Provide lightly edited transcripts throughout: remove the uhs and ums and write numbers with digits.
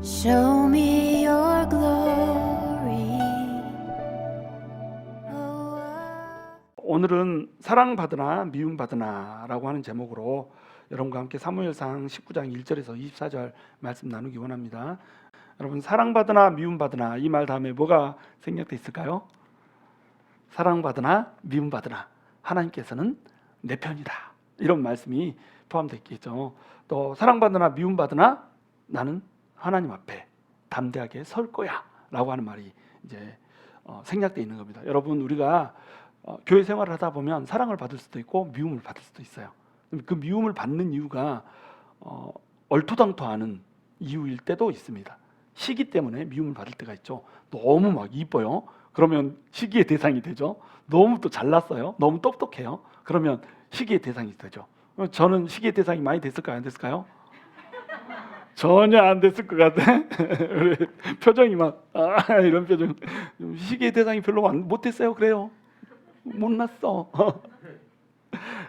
Show me your glory. 오늘은 사랑받으나 미움받으나 라고 하는 제목으로 여러분과 함께 사무엘상 19장 1절에서 24절 말씀 나누기 원합니다. 여러분, 사랑받으나 미움받으나 이 말 다음에 뭐가 생략되어 있을까요? 사랑받으나 미움받으나 하나님께서는 내 편이다, 이런 말씀이 포함되어 있겠죠. 또 사랑받으나 미움받으나 나는 하나님 앞에 담대하게 설 거야 라고 하는 말이 이제 생략되어 있는 겁니다. 여러분, 우리가 교회 생활을 하다 보면 사랑을 받을 수도 있고 미움을 받을 수도 있어요. 그 미움을 받는 이유가 얼토당토하는 이유일 때도 있습니다. 시기 때문에 미움을 받을 때가 있죠. 너무 막 이뻐요. 그러면 시기의 대상이 되죠. 너무 또 잘났어요. 너무 똑똑해요. 그러면 시기의 대상이 되죠. 저는 시기의 대상이 많이 됐을까요? 안 됐을까요? 전혀 안 됐을 것 같아. 표정이 막 이런 표정. 시기의 대상이 별로 못했어요. 그래요. 못났어.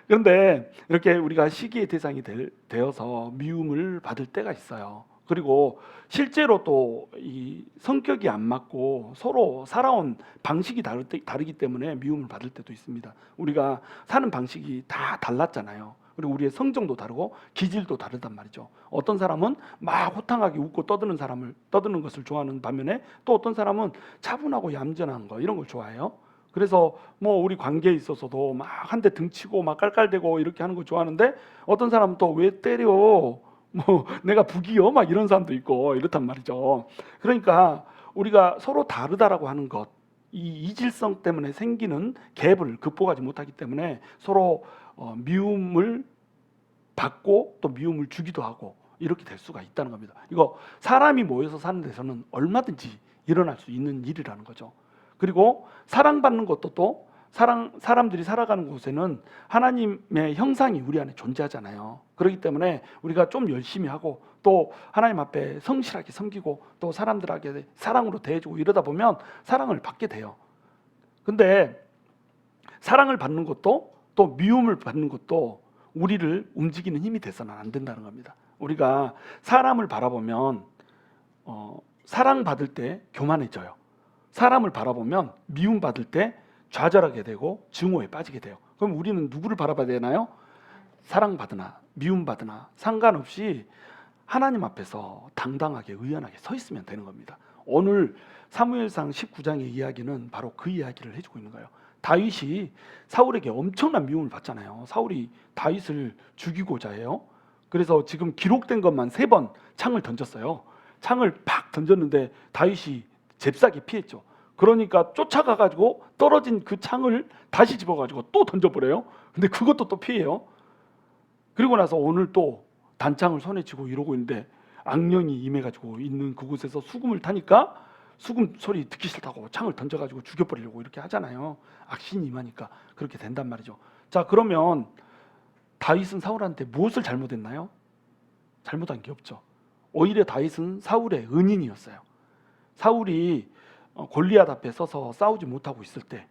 그런데 이렇게 우리가 시기의 대상이 되어서 미움을 받을 때가 있어요. 그리고 실제로 또 이 성격이 안 맞고 서로 살아온 방식이 다르기 때문에 미움을 받을 때도 있습니다. 우리가 사는 방식이 다 달랐잖아요. 그리고 우리의 성정도 다르고 기질도 다르단 말이죠. 어떤 사람은 막 호탕하게 웃고 떠드는 것을 좋아하는 반면에 또 어떤 사람은 차분하고 얌전한 거, 이런 걸 좋아해요. 그래서 뭐 우리 관계에 있어서도 막 한 대 등치고 막 깔깔대고 이렇게 하는 거 좋아하는데, 어떤 사람은 또 왜 때려, 뭐 내가 북이요, 막 이런 사람도 있고 이렇단 말이죠. 그러니까 우리가 서로 다르다라고 하는 것, 이 이질성 때문에 생기는 갭을 극복하지 못하기 때문에 서로 미움을 받고 또 미움을 주기도 하고 이렇게 될 수가 있다는 겁니다. 이거 사람이 모여서 사는 데서는 얼마든지 일어날 수 있는 일이라는 거죠. 그리고 사랑받는 것도 또 사람들이 살아가는 곳에는 하나님의 형상이 우리 안에 존재하잖아요. 그렇기 때문에 우리가 좀 열심히 하고 또 하나님 앞에 성실하게 섬기고 또 사람들에게 사랑으로 대해주고 이러다 보면 사랑을 받게 돼요. 근데 사랑을 받는 것도 또 미움을 받는 것도 우리를 움직이는 힘이 돼서는 안 된다는 겁니다. 우리가 사람을 바라보면 사랑받을 때 교만해져요. 사람을 바라보면 미움받을 때 좌절하게 되고 증오에 빠지게 돼요. 그럼 우리는 누구를 바라봐야 되나요? 사랑받으나 미움받으나 상관없이 하나님 앞에서 당당하게 의연하게 서 있으면 되는 겁니다. 오늘 사무엘상 19장의 이야기는 바로 그 이야기를 해주고 있는 거예요. 다윗이 사울에게 엄청난 미움을 받잖아요. 사울이 다윗을 죽이고자 해요. 그래서 지금 기록된 것만 3번 창을 던졌어요. 창을 팍 던졌는데 다윗이 잽싸게 피했죠. 그러니까 쫓아가가지고 떨어진 그 창을 다시 집어가지고 또 던져버려요. 근데 그것도 또 피해요. 그리고 나서 오늘 또 단창을 손에 쥐고 이러고 있는데 악령이 임해가지고 있는 그곳에서 수금을 타니까 수금 소리 듣기 싫다고 창을 던져가지고 죽여버리려고 이렇게 하잖아요. 악신이 임하니까 그렇게 된단 말이죠. 자, 그러면 다윗은 사울한테 무엇을 잘못했나요? 잘못한 게 없죠. 오히려 다윗은 사울의 은인이었어요. 사울이 골리앗 앞에 서서 싸우지 못하고 있을 때,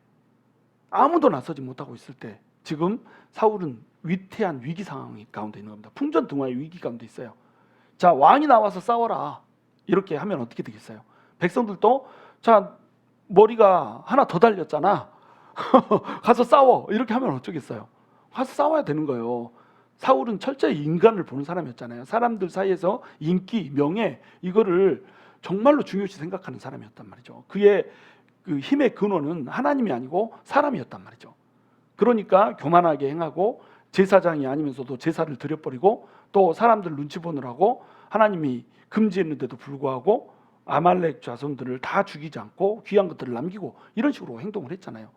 아무도 나서지 못하고 있을 때 지금 사울은 위태한 위기 상황 가운데 있는 겁니다. 풍전등화의 위기 가운데 있어요. 자, 왕이 나와서 싸워라, 이렇게 하면 어떻게 되겠어요? 백성들도 자, 머리가 하나 더 달렸잖아, 가서 싸워, 이렇게 하면 어쩌겠어요? 가서 싸워야 되는 거예요. 사울은 철저히 인간을 보는 사람이었잖아요. 사람들 사이에서 인기, 명예, 이거를 정말로 중요시 생각하는 사람이었단 말이죠. 그의 그 힘의 근원은 하나님이 아니고 사람이었단 말이죠. 그러니까 교만하게 행하고 제사장이 아니면서도 제사를 드려버리고 또 사람들 눈치 보느라고 하나님이 금지했는데도 불구하고 아말렉 자손들을 다 죽이지 않고 귀한 것들을 남기고 이런 식으로 행동을 했잖아요.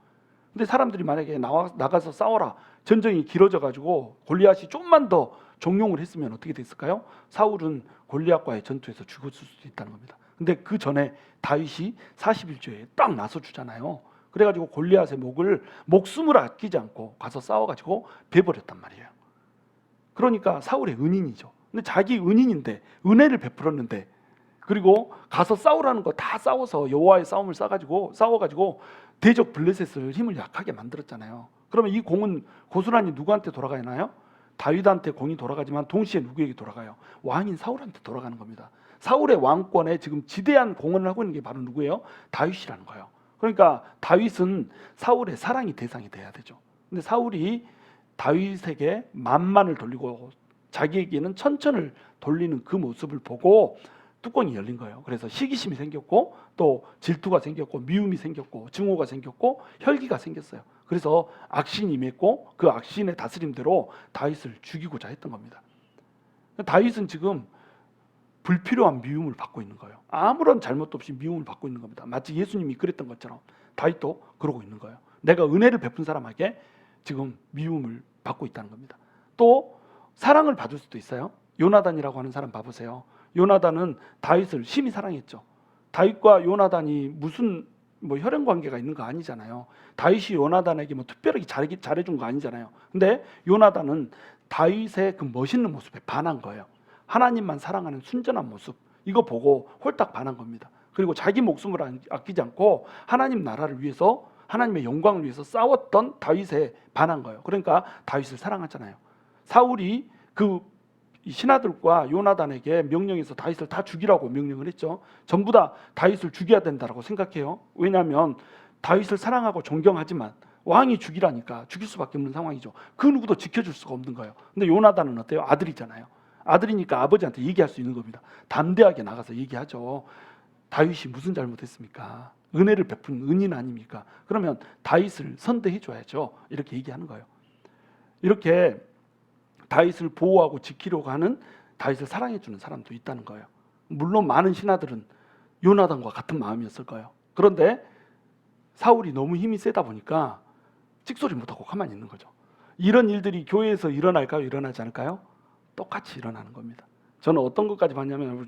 근데 사람들이 만약에 나가서 싸워라, 전쟁이 길어져 가지고 골리앗이 좀만 더 종용을 했으면 어떻게 됐을까요? 사울은 골리앗과의 전투에서 죽었을 수도 있다는 겁니다. 근데 그 전에 다윗이 41조에 딱 나서주잖아요. 그래가지고 골리앗의 목숨을 아끼지 않고 가서 싸워가지고 베버렸단 말이에요. 그러니까 사울의 은인이죠. 근데 자기 은인인데, 은혜를 베풀었는데, 그리고 가서 싸우라는 거 다 싸워서 여호와의 싸움을 싸워가지고 대적 블레셋을 힘을 약하게 만들었잖아요. 그러면 이 공은 고스란히 누구한테 돌아가나요? 다윗한테 공이 돌아가지만 동시에 누구에게 돌아가요? 왕인 사울한테 돌아가는 겁니다. 사울의 왕권에 지금 지대한 공헌을 하고 있는 게 바로 누구예요? 다윗이라는 거예요. 그러니까 다윗은 사울의 사랑이 대상이 돼야 되죠. 근데 사울이 다윗에게 만만을 돌리고 자기에게는 천천을 돌리는 그 모습을 보고 뚜껑이 열린 거예요. 그래서 시기심이 생겼고 또 질투가 생겼고 미움이 생겼고 증오가 생겼고 혈기가 생겼어요. 그래서 악신이 임했고 그 악신의 다스림대로 다윗을 죽이고자 했던 겁니다. 다윗은 지금 불필요한 미움을 받고 있는 거예요. 아무런 잘못도 없이 미움을 받고 있는 겁니다. 마치 예수님이 그랬던 것처럼 다윗도 그러고 있는 거예요. 내가 은혜를 베푼 사람에게 지금 미움을 받고 있다는 겁니다. 또 사랑을 받을 수도 있어요. 요나단이라고 하는 사람 봐보세요. 요나단은 다윗을 심히 사랑했죠. 다윗과 요나단이 무슨 혈연 관계가 있는 거 아니잖아요. 다윗이 요나단에게 특별하게 잘해준 거 아니잖아요. 근데 요나단은 다윗의 그 멋있는 모습에 반한 거예요. 하나님만 사랑하는 순전한 모습, 이거 보고 홀딱 반한 겁니다. 그리고 자기 목숨을 아끼지 않고 하나님 나라를 위해서, 하나님의 영광을 위해서 싸웠던 다윗에 반한 거예요. 그러니까 다윗을 사랑하잖아요. 사울이 그 신하들과 요나단에게 명령해서 다윗을 다 죽이라고 명령을 했죠. 전부 다 다윗을 죽여야 된다고 생각해요. 왜냐하면 다윗을 사랑하고 존경하지만 왕이 죽이라니까 죽일 수밖에 없는 상황이죠. 그 누구도 지켜줄 수가 없는 거예요. 근데 요나단은 어때요? 아들이잖아요. 아들이니까 아버지한테 얘기할 수 있는 겁니다. 담대하게 나가서 얘기하죠. 다윗이 무슨 잘못했습니까? 은혜를 베푼 은인 아닙니까? 그러면 다윗을 선대해 줘야죠. 이렇게 얘기하는 거예요. 이렇게 다윗을 보호하고 지키려고 하는, 다윗을 사랑해 주는 사람도 있다는 거예요. 물론 많은 신하들은 요나단과 같은 마음이었을 거예요. 그런데 사울이 너무 힘이 세다 보니까 찍소리 못하고 가만히 있는 거죠. 이런 일들이 교회에서 일어날까요? 일어나지 않을까요? 똑같이 일어나는 겁니다. 저는 어떤 것까지 봤냐면,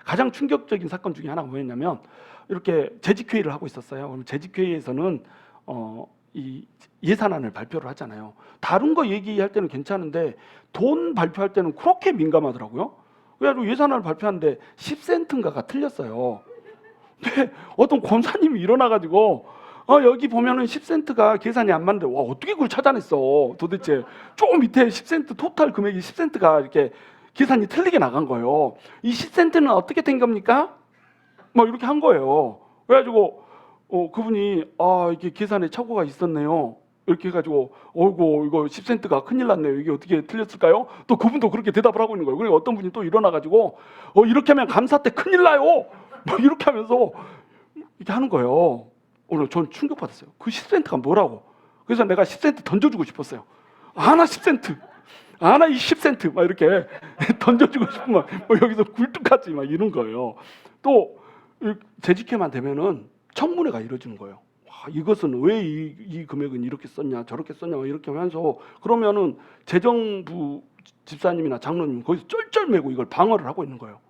가장 충격적인 사건 중에 하나가 뭐였냐면, 이렇게 재직회의를 하고 있었어요. 그럼 재직회의에서는 이 예산안을 발표를 하잖아요. 다른 거 얘기할 때는 괜찮은데 돈 발표할 때는 그렇게 민감하더라고요. 그래가지고 예산안을 발표하는데 10센트인가가 틀렸어요. 근데 어떤 권사님이 일어나가지고 여기 보면은 10센트가 계산이 안 맞는데, 와, 어떻게 그걸 찾아냈어? 도대체 조금 밑에 10센트, 토탈 금액이 10센트가 이렇게 계산이 틀리게 나간 거예요. 이 10센트는 어떻게 된 겁니까? 막 이렇게 한 거예요. 그래가지고 그분이 이게 계산에 착오가 있었네요. 이렇게 해가지고 어이구, 이거 10센트가 큰일 났네요. 이게 어떻게 틀렸을까요? 또 그분도 그렇게 대답을 하고 있는 거예요. 그러니까 어떤 분이 또 일어나가지고 이렇게 하면 감사 때 큰일 나요. 막 이렇게 하면서 이렇게 하는 거예요. 오늘 전 충격받았어요. 그 10센트가 뭐라고? 그래서 내가 10센트 던져주고 싶었어요. 하나 10센트, 하나 20센트 막 이렇게 던져주고 싶으면 여기서 굴뚝같이 막 이런 거예요. 또 재직회만 되면은 청문회가 이루어지는 거예요. 와, 이것은 왜 이 금액은 이렇게 썼냐, 저렇게 썼냐, 이렇게 하면서, 그러면은 재정부 집사님이나 장로님 거기서 쩔쩔매고 이걸 방어를 하고 있는 거예요.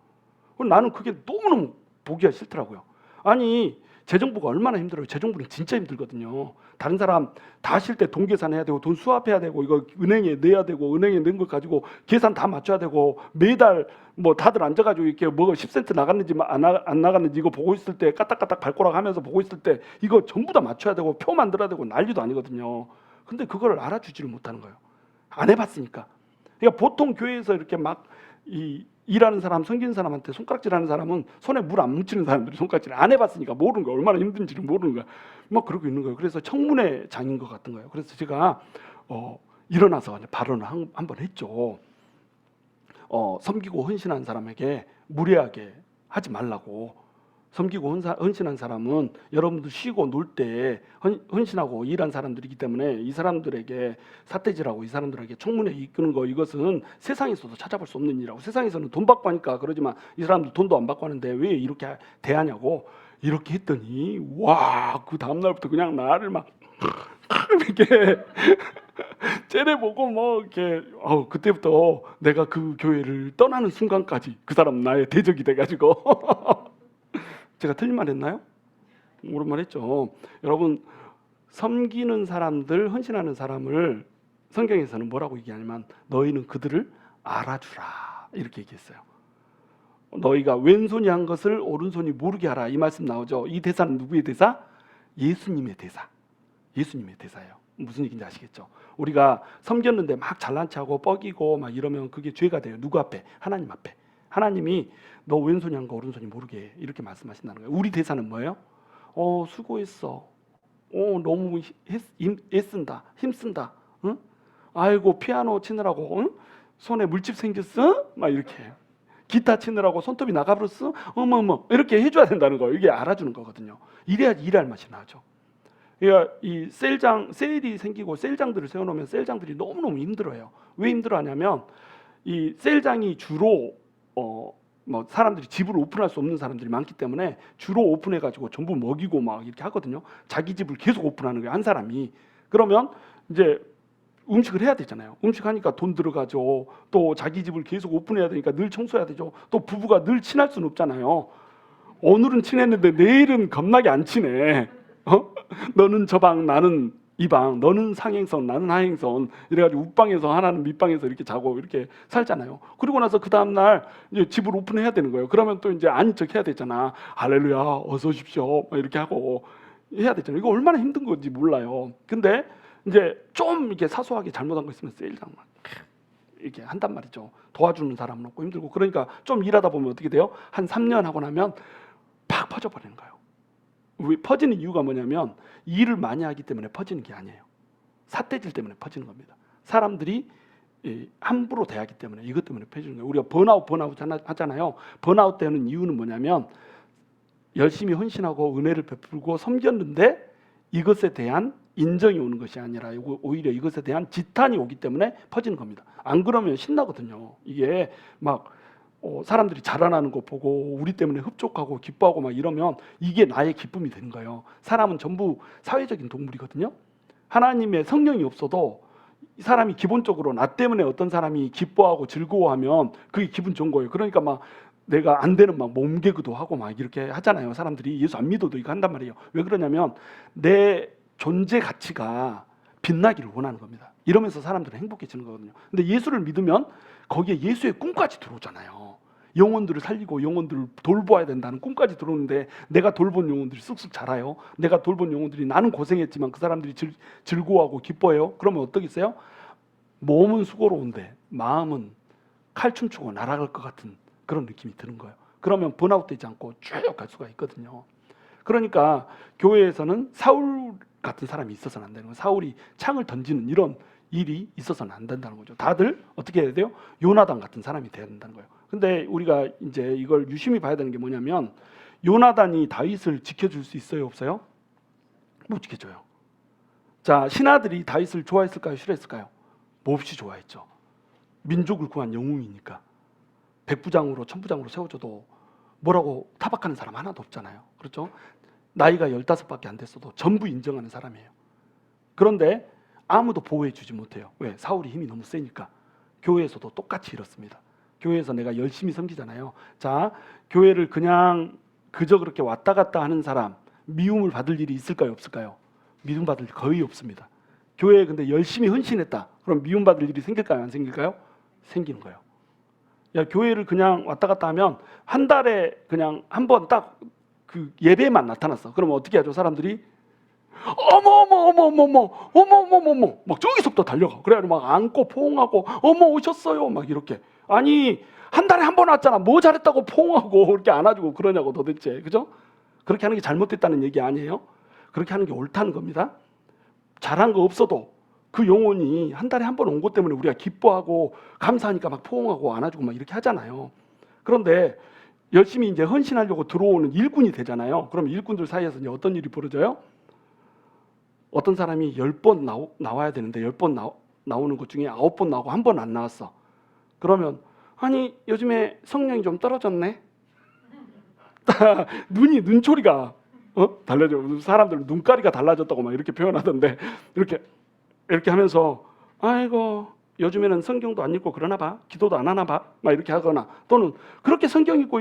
나는 그게 너무너무 보기가 싫더라고요. 아니, 재정부가 얼마나 힘들어요. 재정부는 진짜 힘들거든요. 다른 사람 다 하실 때 돈 계산해야 되고, 돈 수합해야 되고, 이거 은행에 내야 되고, 은행에 넣은 걸 가지고 계산 다 맞춰야 되고, 매달 다들 앉아가지고 이렇게 10센트 나갔는지 안 나갔는지 이거 보고 있을 때 까딱까딱 발꼬락 하면서 보고 있을 때 이거 전부 다 맞춰야 되고 표 만들어야 되고 난리도 아니거든요. 근데 그걸 알아주지를 못하는 거예요. 안 해봤으니까. 그러니까 보통 교회에서 이렇게 막 일하는 사람, 섬기는 사람한테 손가락질하는 사람은 손에 물 안 묻히는 사람들이 손가락질 안 해봤으니까 모르는 거예요. 얼마나 힘든지를 모르는 거예요. 막 그러고 있는 거예요. 그래서 청문회장인 것 같은 거예요. 그래서 제가 일어나서 발언을 한번 했죠. 섬기고 헌신한 사람에게 무례하게 하지 말라고. 섬기고 헌신한 사람은 여러분들 쉬고 놀 때 헌신하고 일한 사람들이기 때문에 이 사람들에게 삿대질하고 이 사람들에게 청문회 이끄는 거, 이것은 세상에서도 찾아볼 수 없는 일이라고. 세상에서는 돈 받고 하니까 그러지만 이 사람들 돈도 안 받고 하는데 왜 이렇게 대하냐고. 이렇게 했더니 와, 그 다음날부터 그냥 나를 막 이렇게 째려보고 이렇게 그때부터 내가 그 교회를 떠나는 순간까지 그 사람 나의 대적이 돼가지고 제가 틀린 말 했나요? 옳은 말 했죠. 여러분, 섬기는 사람들, 헌신하는 사람을 성경에서는 뭐라고 얘기하냐면 너희는 그들을 알아주라 이렇게 얘기했어요. 너희가 왼손이 한 것을 오른손이 모르게 하라, 이 말씀 나오죠. 이 대사는 누구의 대사? 예수님의 대사. 예수님의 대사예요. 무슨 얘기인지 아시겠죠? 우리가 섬겼는데 막 잘난 체하고 뻐기고 막 이러면 그게 죄가 돼요. 누구 앞에? 하나님 앞에. 하나님이 너 왼손이 한가 오른손이 모르게 해. 이렇게 말씀하신다는 거예요. 우리 대사는 뭐예요? 수고했어. 너무 애쓴다. 힘쓴다. 응? 아이고 피아노 치느라고 응? 손에 물집 생겼어? 막 이렇게 기타 치느라고 손톱이 나가버렸어? 어머어머 이렇게 해줘야 된다는 거예요. 이게 알아주는 거거든요. 이래야지 일할 맛이 나죠. 그러니까 이 세일이 생기고 세일장들을 세워놓으면 세일장들이 너무너무 힘들어요. 왜 힘들어하냐면 이 세일장이 주로 뭐 사람들이 집을 오픈할 수 없는 사람들이 많기 때문에 주로 오픈해가지고 전부 먹이고 막 이렇게 하거든요. 자기 집을 계속 오픈하는 거예요. 한 사람이. 그러면 이제 음식을 해야 되잖아요. 음식하니까 돈 들어가죠. 또 자기 집을 계속 오픈해야 되니까 늘 청소해야 되죠. 또 부부가 늘 친할 수는 없잖아요. 오늘은 친했는데 내일은 겁나게 안 친해. 너는 저 방, 나는 이 방, 너는 상행선, 나는 하행선 이래가지고 웃방에서 하나는 밑방에서 이렇게 자고 이렇게 살잖아요. 그리고 나서 그 다음날 이제 집을 오픈해야 되는 거예요. 그러면 또 이제 아닌 척 해야 되잖아. 할렐루야, 어서 오십시오. 이렇게 하고 해야 되잖아요. 이거 얼마나 힘든 건지 몰라요. 근데 이제 좀 이렇게 사소하게 잘못한 거 있으면 세일장만 이렇게 한단 말이죠. 도와주는 사람은 없고 힘들고. 그러니까 좀 일하다 보면 어떻게 돼요? 한 3년 하고 나면 팍 퍼져버리는 거예요. 왜 퍼지는 이유가 뭐냐면 일을 많이 하기 때문에 퍼지는 게 아니에요. 삿대질 때문에 퍼지는 겁니다. 사람들이 함부로 대하기 때문에 이것 때문에 퍼지는 거예요. 우리가 번아웃 하잖아요. 번아웃 되는 이유는 뭐냐면 열심히 헌신하고 은혜를 베풀고 섬겼는데 이것에 대한 인정이 오는 것이 아니라 오히려 이것에 대한 지탄이 오기 때문에 퍼지는 겁니다. 안 그러면 신나거든요. 이게 막 사람들이 자라나는 거 보고 우리 때문에 흡족하고 기뻐하고 막 이러면 이게 나의 기쁨이 되는 거예요. 사람은 전부 사회적인 동물이거든요. 하나님의 성령이 없어도 사람이 기본적으로 나 때문에 어떤 사람이 기뻐하고 즐거워하면 그게 기분 좋은 거예요. 그러니까 막 내가 안 되는 막 몸개그도 하고 막 이렇게 하잖아요. 사람들이 예수 안 믿어도 이거 한단 말이에요. 왜 그러냐면 내 존재 가치가 빛나기를 원하는 겁니다. 이러면서 사람들은 행복해지는 거거든요. 근데 예수를 믿으면 거기에 예수의 꿈까지 들어오잖아요. 영혼들을 살리고 영혼들을 돌보아야 된다는 꿈까지 들어오는데 내가 돌본 영혼들이 쑥쑥 자라요. 내가 돌본 영혼들이 나는 고생했지만 그 사람들이 즐거워하고 기뻐해요. 그러면 어떻겠어요? 몸은 수고로운데 마음은 칼춤추고 날아갈 것 같은 그런 느낌이 드는 거예요. 그러면 번아웃 되지 않고 쭉 갈 수가 있거든요. 그러니까 교회에서는 사울 같은 사람이 있어서는 안 되는 거예요. 사울이 창을 던지는 이런 일이 있어서는 안 된다는 거죠. 다들 어떻게 해야 돼요? 요나단 같은 사람이 돼야 된다는 거예요. 근데 우리가 이제 이걸 유심히 봐야 되는 게 뭐냐면 요나단이 다윗을 지켜줄 수 있어요, 없어요? 못 지켜줘요. 자, 신하들이 다윗을 좋아했을까요, 싫어했을까요? 몹시 좋아했죠. 민족을 구한 영웅이니까. 백부장으로 천부장으로 세워줘도 뭐라고 타박하는 사람 하나도 없잖아요. 그렇죠? 나이가 15밖에 안 됐어도 전부 인정하는 사람이에요. 그런데 아무도 보호해주지 못해요. 왜? 사울이 힘이 너무 세니까. 교회에서도 똑같이 이렇습니다. 교회에서 내가 열심히 섬기잖아요. 자, 교회를 그냥 그저 그렇게 왔다 갔다 하는 사람 미움을 받을 일이 있을까요, 없을까요? 미움받을 일 거의 없습니다. 교회에 근데 열심히 헌신했다. 그럼 미움받을 일이 생길까요, 안 생길까요? 생기는 거예요. 야, 교회를 그냥 왔다 갔다 하면 한 달에 그냥 한 번 딱 그 예배만 나타났어. 그러면 어떻게 하죠? 사람들이 어머 막 저기서부터 달려가. 그래 막 안고 포옹하고 어머 오셨어요 막 이렇게. 아니 한 달에 한 번 왔잖아. 뭐 잘했다고 포옹하고 그렇게 안아주고 그러냐고 도대체. 그죠? 그렇게 하는 게 잘못됐다는 얘기 아니에요? 그렇게 하는 게 옳다는 겁니다. 잘한 거 없어도 그 영혼이 한 달에 한 번 온 것 때문에 우리가 기뻐하고 감사하니까 막 포옹하고 안아주고 막 이렇게 하잖아요. 그런데 열심히 이제 헌신하려고 들어오는 일꾼이 되잖아요. 그럼 일꾼들 사이에서 이제 어떤 일이 벌어져요? 어떤 사람이 10번 나와야 되는데 10번 나오는 것 중에 9번 나오고 한 번 안 나왔어. 그러면 아니 요즘에 성령이 좀 떨어졌네. 눈초리가 달라져. 사람들 눈가리가 달라졌다고 막 이렇게 표현하던데 이렇게 하면서 아이고 요즘에는 성경도 안 읽고 그러나 봐. 기도도 안 하나 봐. 막 이렇게 하거나 또는 그렇게 성경 읽고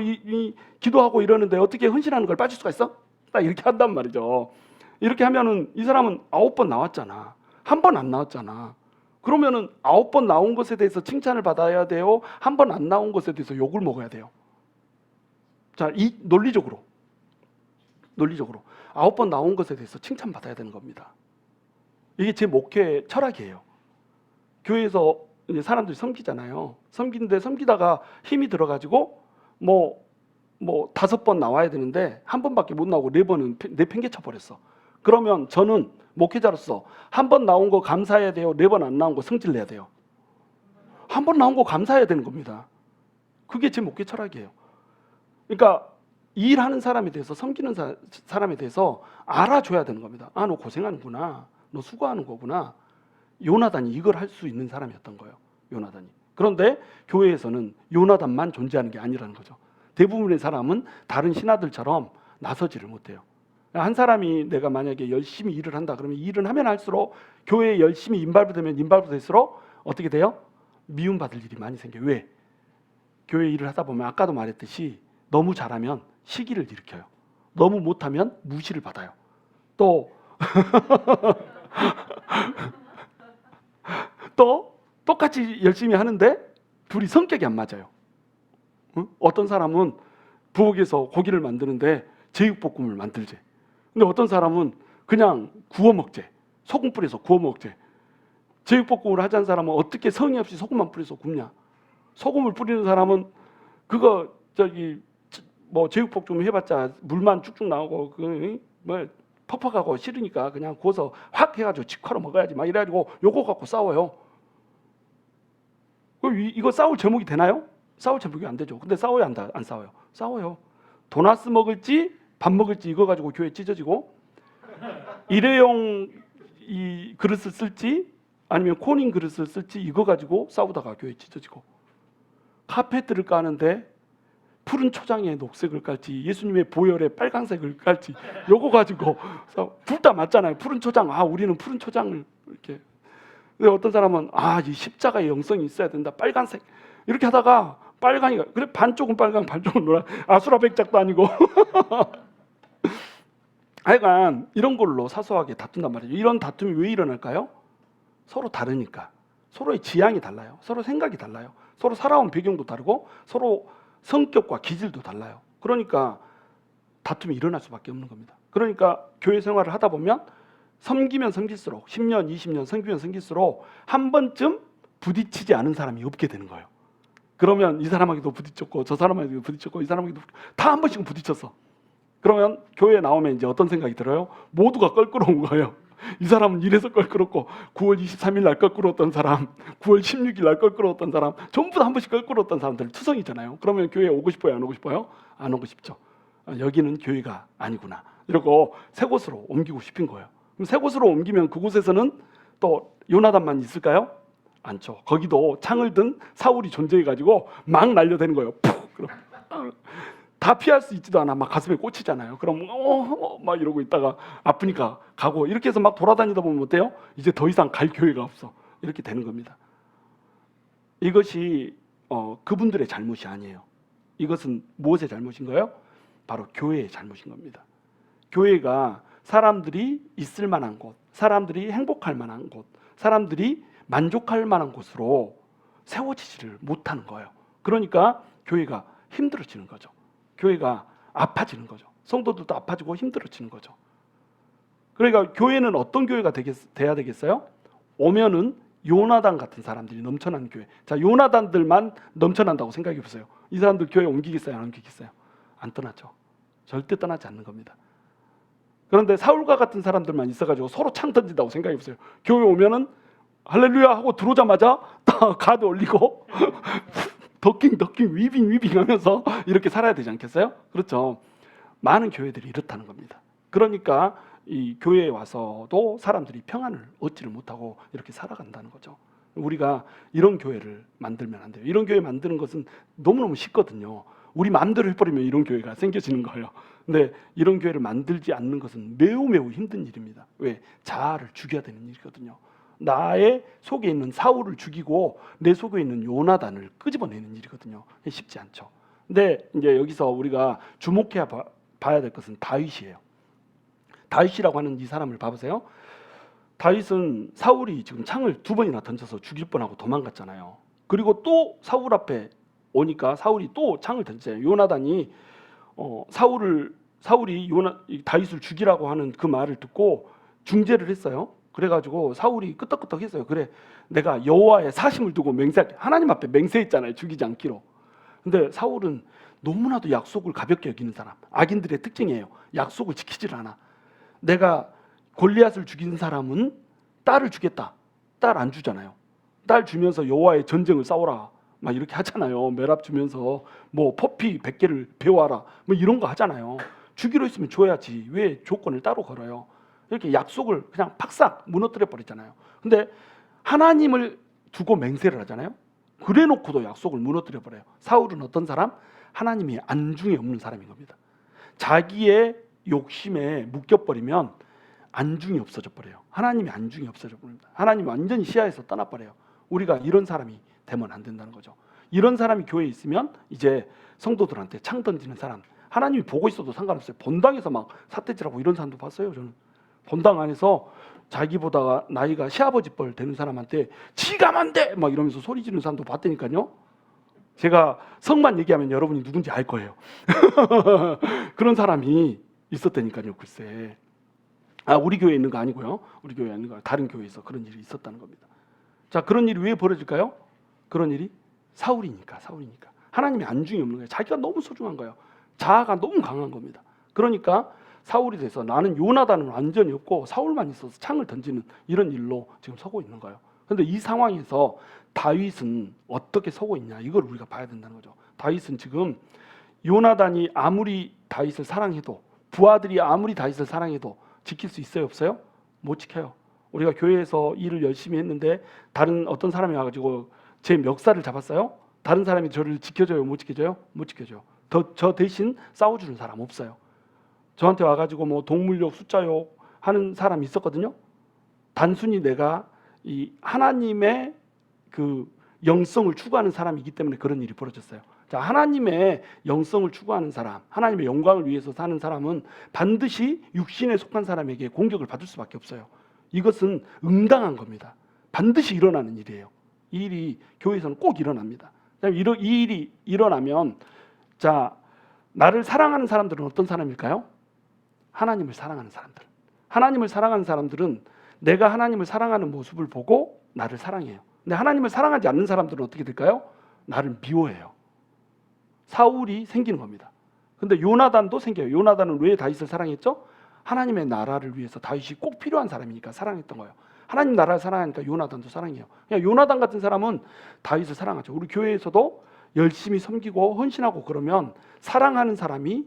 기도하고 이러는데 어떻게 헌신하는 걸 빠질 수가 있어? 딱 이렇게 한단 말이죠. 이렇게 하면은 이 사람은 9번 나왔잖아. 한 번 안 나왔잖아. 그러면은 9번 나온 것에 대해서 칭찬을 받아야 돼요. 한 번 안 나온 것에 대해서 욕을 먹어야 돼요. 자, 이 논리적으로 9번 나온 것에 대해서 칭찬받아야 되는 겁니다. 이게 제 목회 철학이에요. 교회에서 이제 사람들이 섬기잖아요. 섬기다가 힘이 들어가지고 뭐 5번 나와야 되는데 한 번밖에 못 나오고 4번은 내팽개쳐 버렸어. 그러면 저는 목회자로서 한 번 나온 거 감사해야 돼요. 4번 안 나온 거 성질 내야 돼요. 한 번 나온 거 감사해야 되는 겁니다. 그게 제 목회 철학이에요. 그러니까 일하는 사람에 대해서, 섬기는 사람에 대해서 알아줘야 되는 겁니다. 아, 너 고생하는구나. 너 수고하는 거구나. 요나단이 이걸 할 수 있는 사람이었던 거예요. 요나단이. 그런데 교회에서는 요나단만 존재하는 게 아니라는 거죠. 대부분의 사람은 다른 신하들처럼 나서지를 못해요. 한 사람이 내가 만약에 열심히 일을 한다 그러면 일을 하면 할수록 교회에 열심히 인발부되면 인발부될수록 어떻게 돼요? 미움받을 일이 많이 생겨요. 왜? 교회 일을 하다 보면 아까도 말했듯이 너무 잘하면 시기를 일으켜요. 너무 못하면 무시를 받아요. 또 똑같이 열심히 하는데 둘이 성격이 안 맞아요. 응? 어떤 사람은 부엌에서 고기를 만드는데 제육볶음을 만들재. 근데 어떤 사람은 그냥 구워 먹재. 소금 뿌려서 구워 먹재. 제육볶음을 하자는 사람은 어떻게 성의 없이 소금만 뿌려서 굽냐. 소금을 뿌리는 사람은 그거 제육볶음 해봤자 물만 쭉쭉 나오고 퍽퍽하고 싫으니까 그냥 구워서 확 해가지고 직화로 먹어야지 막 이래가지고 요거 갖고 싸워요. 이거 싸울 제목이 되나요? 싸울 제목이 안 되죠. 근데 싸워요, 안 싸워요? 싸워요. 도나스 먹을지 밥 먹을지 이거 가지고 교회 찢어지고, 일회용 이 그릇을 쓸지 아니면 코닝 그릇을 쓸지 이거 가지고 싸우다가 교회 찢어지고, 카페트를 까는데 푸른 초장에 녹색을 깔지 예수님의 보혈에 빨간색을 깔지 요거 가지고 둘 다 맞잖아요. 푸른 초장, 우리는 푸른 초장을 이렇게. 근데 어떤 사람은 이 십자가의 영성이 있어야 된다, 빨간색, 이렇게 하다가 빨강이가 그래 반쪽은 빨강 반쪽은 노란, 아수라백작도 아니고 하여간 이런 걸로 사소하게 다툰단 말이죠. 이런 다툼이 왜 일어날까요? 서로 다르니까. 서로의 지향이 달라요. 서로 생각이 달라요. 서로 살아온 배경도 다르고 서로 성격과 기질도 달라요. 그러니까 다툼이 일어날 수밖에 없는 겁니다. 그러니까 교회 생활을 하다 보면 섬기면 섬길수록 10년, 20년 섬기면 섬길수록 한 번쯤 부딪히지 않은 사람이 없게 되는 거예요. 그러면 이 사람에게도 부딪혔고 저 사람에게도 부딪혔고 이 사람에게도 다 한 번씩은 부딪혔어. 그러면 교회에 나오면 이제 어떤 생각이 들어요? 모두가 껄끄러운 거예요. 이 사람은 이래서 껄끄럽고 9월 23일 날 껄끄러웠던 사람, 9월 16일 날 껄끄러웠던 사람, 전부 다 한 번씩 껄끄러웠던 사람들 투성이잖아요. 그러면 교회에 오고 싶어요? 안 오고 싶어요? 안 오고 싶죠. 여기는 교회가 아니구나 이러고 새 곳으로 옮기고 싶은 거예요. 그럼 새 곳으로 옮기면 그곳에서는 또 요나단만 있을까요? 않죠. 거기도 창을 든 사울이 존재해가지고 막 날려대는 거예요. 푹! 그럼 다 피할 수 있지도 않아. 막 가슴에 꽂히잖아요. 그럼 막 이러고 있다가 아프니까 가고, 이렇게 해서 막 돌아다니다 보면 어때요? 이제 더 이상 갈 교회가 없어. 이렇게 되는 겁니다. 이것이 그분들의 잘못이 아니에요. 이것은 무엇의 잘못인가요? 바로 교회의 잘못인 겁니다. 교회가 사람들이 있을 만한 곳, 사람들이 행복할 만한 곳, 사람들이 만족할 만한 곳으로 세워지지를 못하는 거예요. 그러니까 교회가 힘들어지는 거죠. 교회가 아파지는 거죠. 성도들도 아파지고 힘들어지는 거죠. 그러니까 교회는 어떤 교회가 돼야 되겠어요? 오면은 요나단 같은 사람들이 넘쳐나는 교회. 자, 요나단들만 넘쳐난다고 생각해 보세요. 이 사람들 교회 옮기겠어요? 안 옮기겠어요? 안 떠나죠. 절대 떠나지 않는 겁니다. 그런데 사울과 같은 사람들만 있어가지고 서로 창 던진다고 생각해 보세요. 교회 오면은 할렐루야 하고 들어오자마자 다 가드 올리고 더킹 위빙 하면서 이렇게 살아야 되지 않겠어요? 그렇죠. 많은 교회들이 이렇다는 겁니다. 그러니까 이 교회에 와서도 사람들이 평안을 얻지를 못하고 이렇게 살아간다는 거죠. 우리가 이런 교회를 만들면 안 돼요. 이런 교회 만드는 것은 너무너무 쉽거든요. 우리 마음대로 해버리면 이런 교회가 생겨지는 거예요. 근데 이런 교회를 만들지 않는 것은 매우 힘든 일입니다. 왜? 자아를 죽여야 되는 일이거든요. 나의 속에 있는 사울을 죽이고 내 속에 있는 요나단을 끄집어내는 일이거든요. 쉽지 않죠. 근데 이제 여기서 우리가 주목해야 봐야 될 것은 다윗이에요. 다윗이라고 하는 이 사람을 봐보세요. 다윗은 사울이 지금 창을 2번이나 던져서 죽일 뻔하고 도망갔잖아요. 그리고 또 사울 앞에 오니까 사울이 또 창을 던졌어요. 요나단이 사울이 다윗을 죽이라고 하는 그 말을 듣고 중재를 했어요. 그래가지고 사울이 끄떡끄떡했어요. 그래, 내가 여호와의 사심을 두고 맹세할게. 하나님 앞에 맹세했잖아요. 죽이지 않기로. 근데 사울은 너무나도 약속을 가볍게 여기는 사람. 악인들의 특징이에요. 약속을 지키질 않아. 내가 골리앗을 죽인 사람은 딸을 주겠다. 딸 안 주잖아요. 딸 주면서 여호와의 전쟁을 싸워라. 막 이렇게 하잖아요. 메랍 주면서 뭐 포피 100개를 배워라. 뭐 이런 거 하잖아요. 주기로 했으면 줘야지. 왜 조건을 따로 걸어요? 이렇게 약속을 그냥 팍싹 무너뜨려 버리잖아요. 근데 하나님을 두고 맹세를 하잖아요. 그래 놓고도 약속을 무너뜨려 버려요. 사울은 어떤 사람? 하나님이 안중에 없는 사람인 겁니다. 자기의 욕심에 묶여버리면 안중이 없어져 버려요. 하나님이 안중이 없어져 버립니다. 하나님이 완전히 시야에서 떠나버려요. 우리가 이런 사람이 되면 안 된다는 거죠. 이런 사람이 교회에 있으면 이제 성도들한테 창 던지는 사람, 하나님이 보고 있어도 상관없어요. 본당에서 막 삿대질하고 이런 사람도 봤어요. 저는 본당 안에서 자기보다 나이가 시아버지 뻘 되는 사람한테 지가 만대 막 이러면서 소리 지르는 사람도 봤다니까요. 제가 성만 얘기하면 여러분이 누군지 알 거예요. 그런 사람이 있었다니까요. 글쎄. 우리 교회에 있는 거 아니고요. 우리 교회에 있는 거 다른 교회에서 그런 일이 있었다는 겁니다. 자, 그런 일이 왜 벌어질까요? 그런 일이 사울이니까. 하나님의 안중이 없는 거예요. 자기가 너무 소중한 거예요. 자아가 너무 강한 겁니다. 그러니까 사울이 돼서 나는 요나단은 완전히 없고 사울만 있어서 창을 던지는 이런 일로 지금 서고 있는 거예요. 그런데 이 상황에서 다윗은 어떻게 서고 있냐, 이걸 우리가 봐야 된다는 거죠. 다윗은 지금 요나단이 아무리 다윗을 사랑해도, 부하들이 아무리 다윗을 사랑해도 지킬 수 있어요, 없어요? 못 지켜요. 우리가 교회에서 일을 열심히 했는데 다른 어떤 사람이 와가지고 제 멱살을 잡았어요. 다른 사람이 저를 지켜줘요, 못 지켜줘요? 못 지켜줘. 저 대신 싸워주는 사람 없어요. 저한테 와가지고 뭐 동물욕, 숫자욕 하는 사람이 있었거든요. 단순히 내가 이 하나님의 그 영성을 추구하는 사람이기 때문에 그런 일이 벌어졌어요. 자, 하나님의 영성을 추구하는 사람, 하나님의 영광을 위해서 사는 사람은 반드시 육신에 속한 사람에게 공격을 받을 수밖에 없어요. 이것은 응당한 겁니다. 반드시 일어나는 일이에요. 이 일이 교회에서는 꼭 일어납니다. 이 일이 일어나면, 자, 나를 사랑하는 사람들은 어떤 사람일까요? 하나님을 사랑하는 사람들. 하나님을 사랑하는 사람들은 내가 하나님을 사랑하는 모습을 보고 나를 사랑해요. 근데 하나님을 사랑하지 않는 사람들은 어떻게 될까요? 나를 미워해요. 사울이 생기는 겁니다. 근데 요나단도 생겨요. 요나단은 왜 다윗을 사랑했죠? 하나님의 나라를 위해서 다윗이 꼭 필요한 사람이니까 사랑했던 거예요. 하나님 나라를 사랑하니까 요나단도 사랑해요. 그냥 요나단 같은 사람은 다윗을 사랑하죠. 우리 교회에서도 열심히 섬기고 헌신하고 그러면 사랑하는 사람이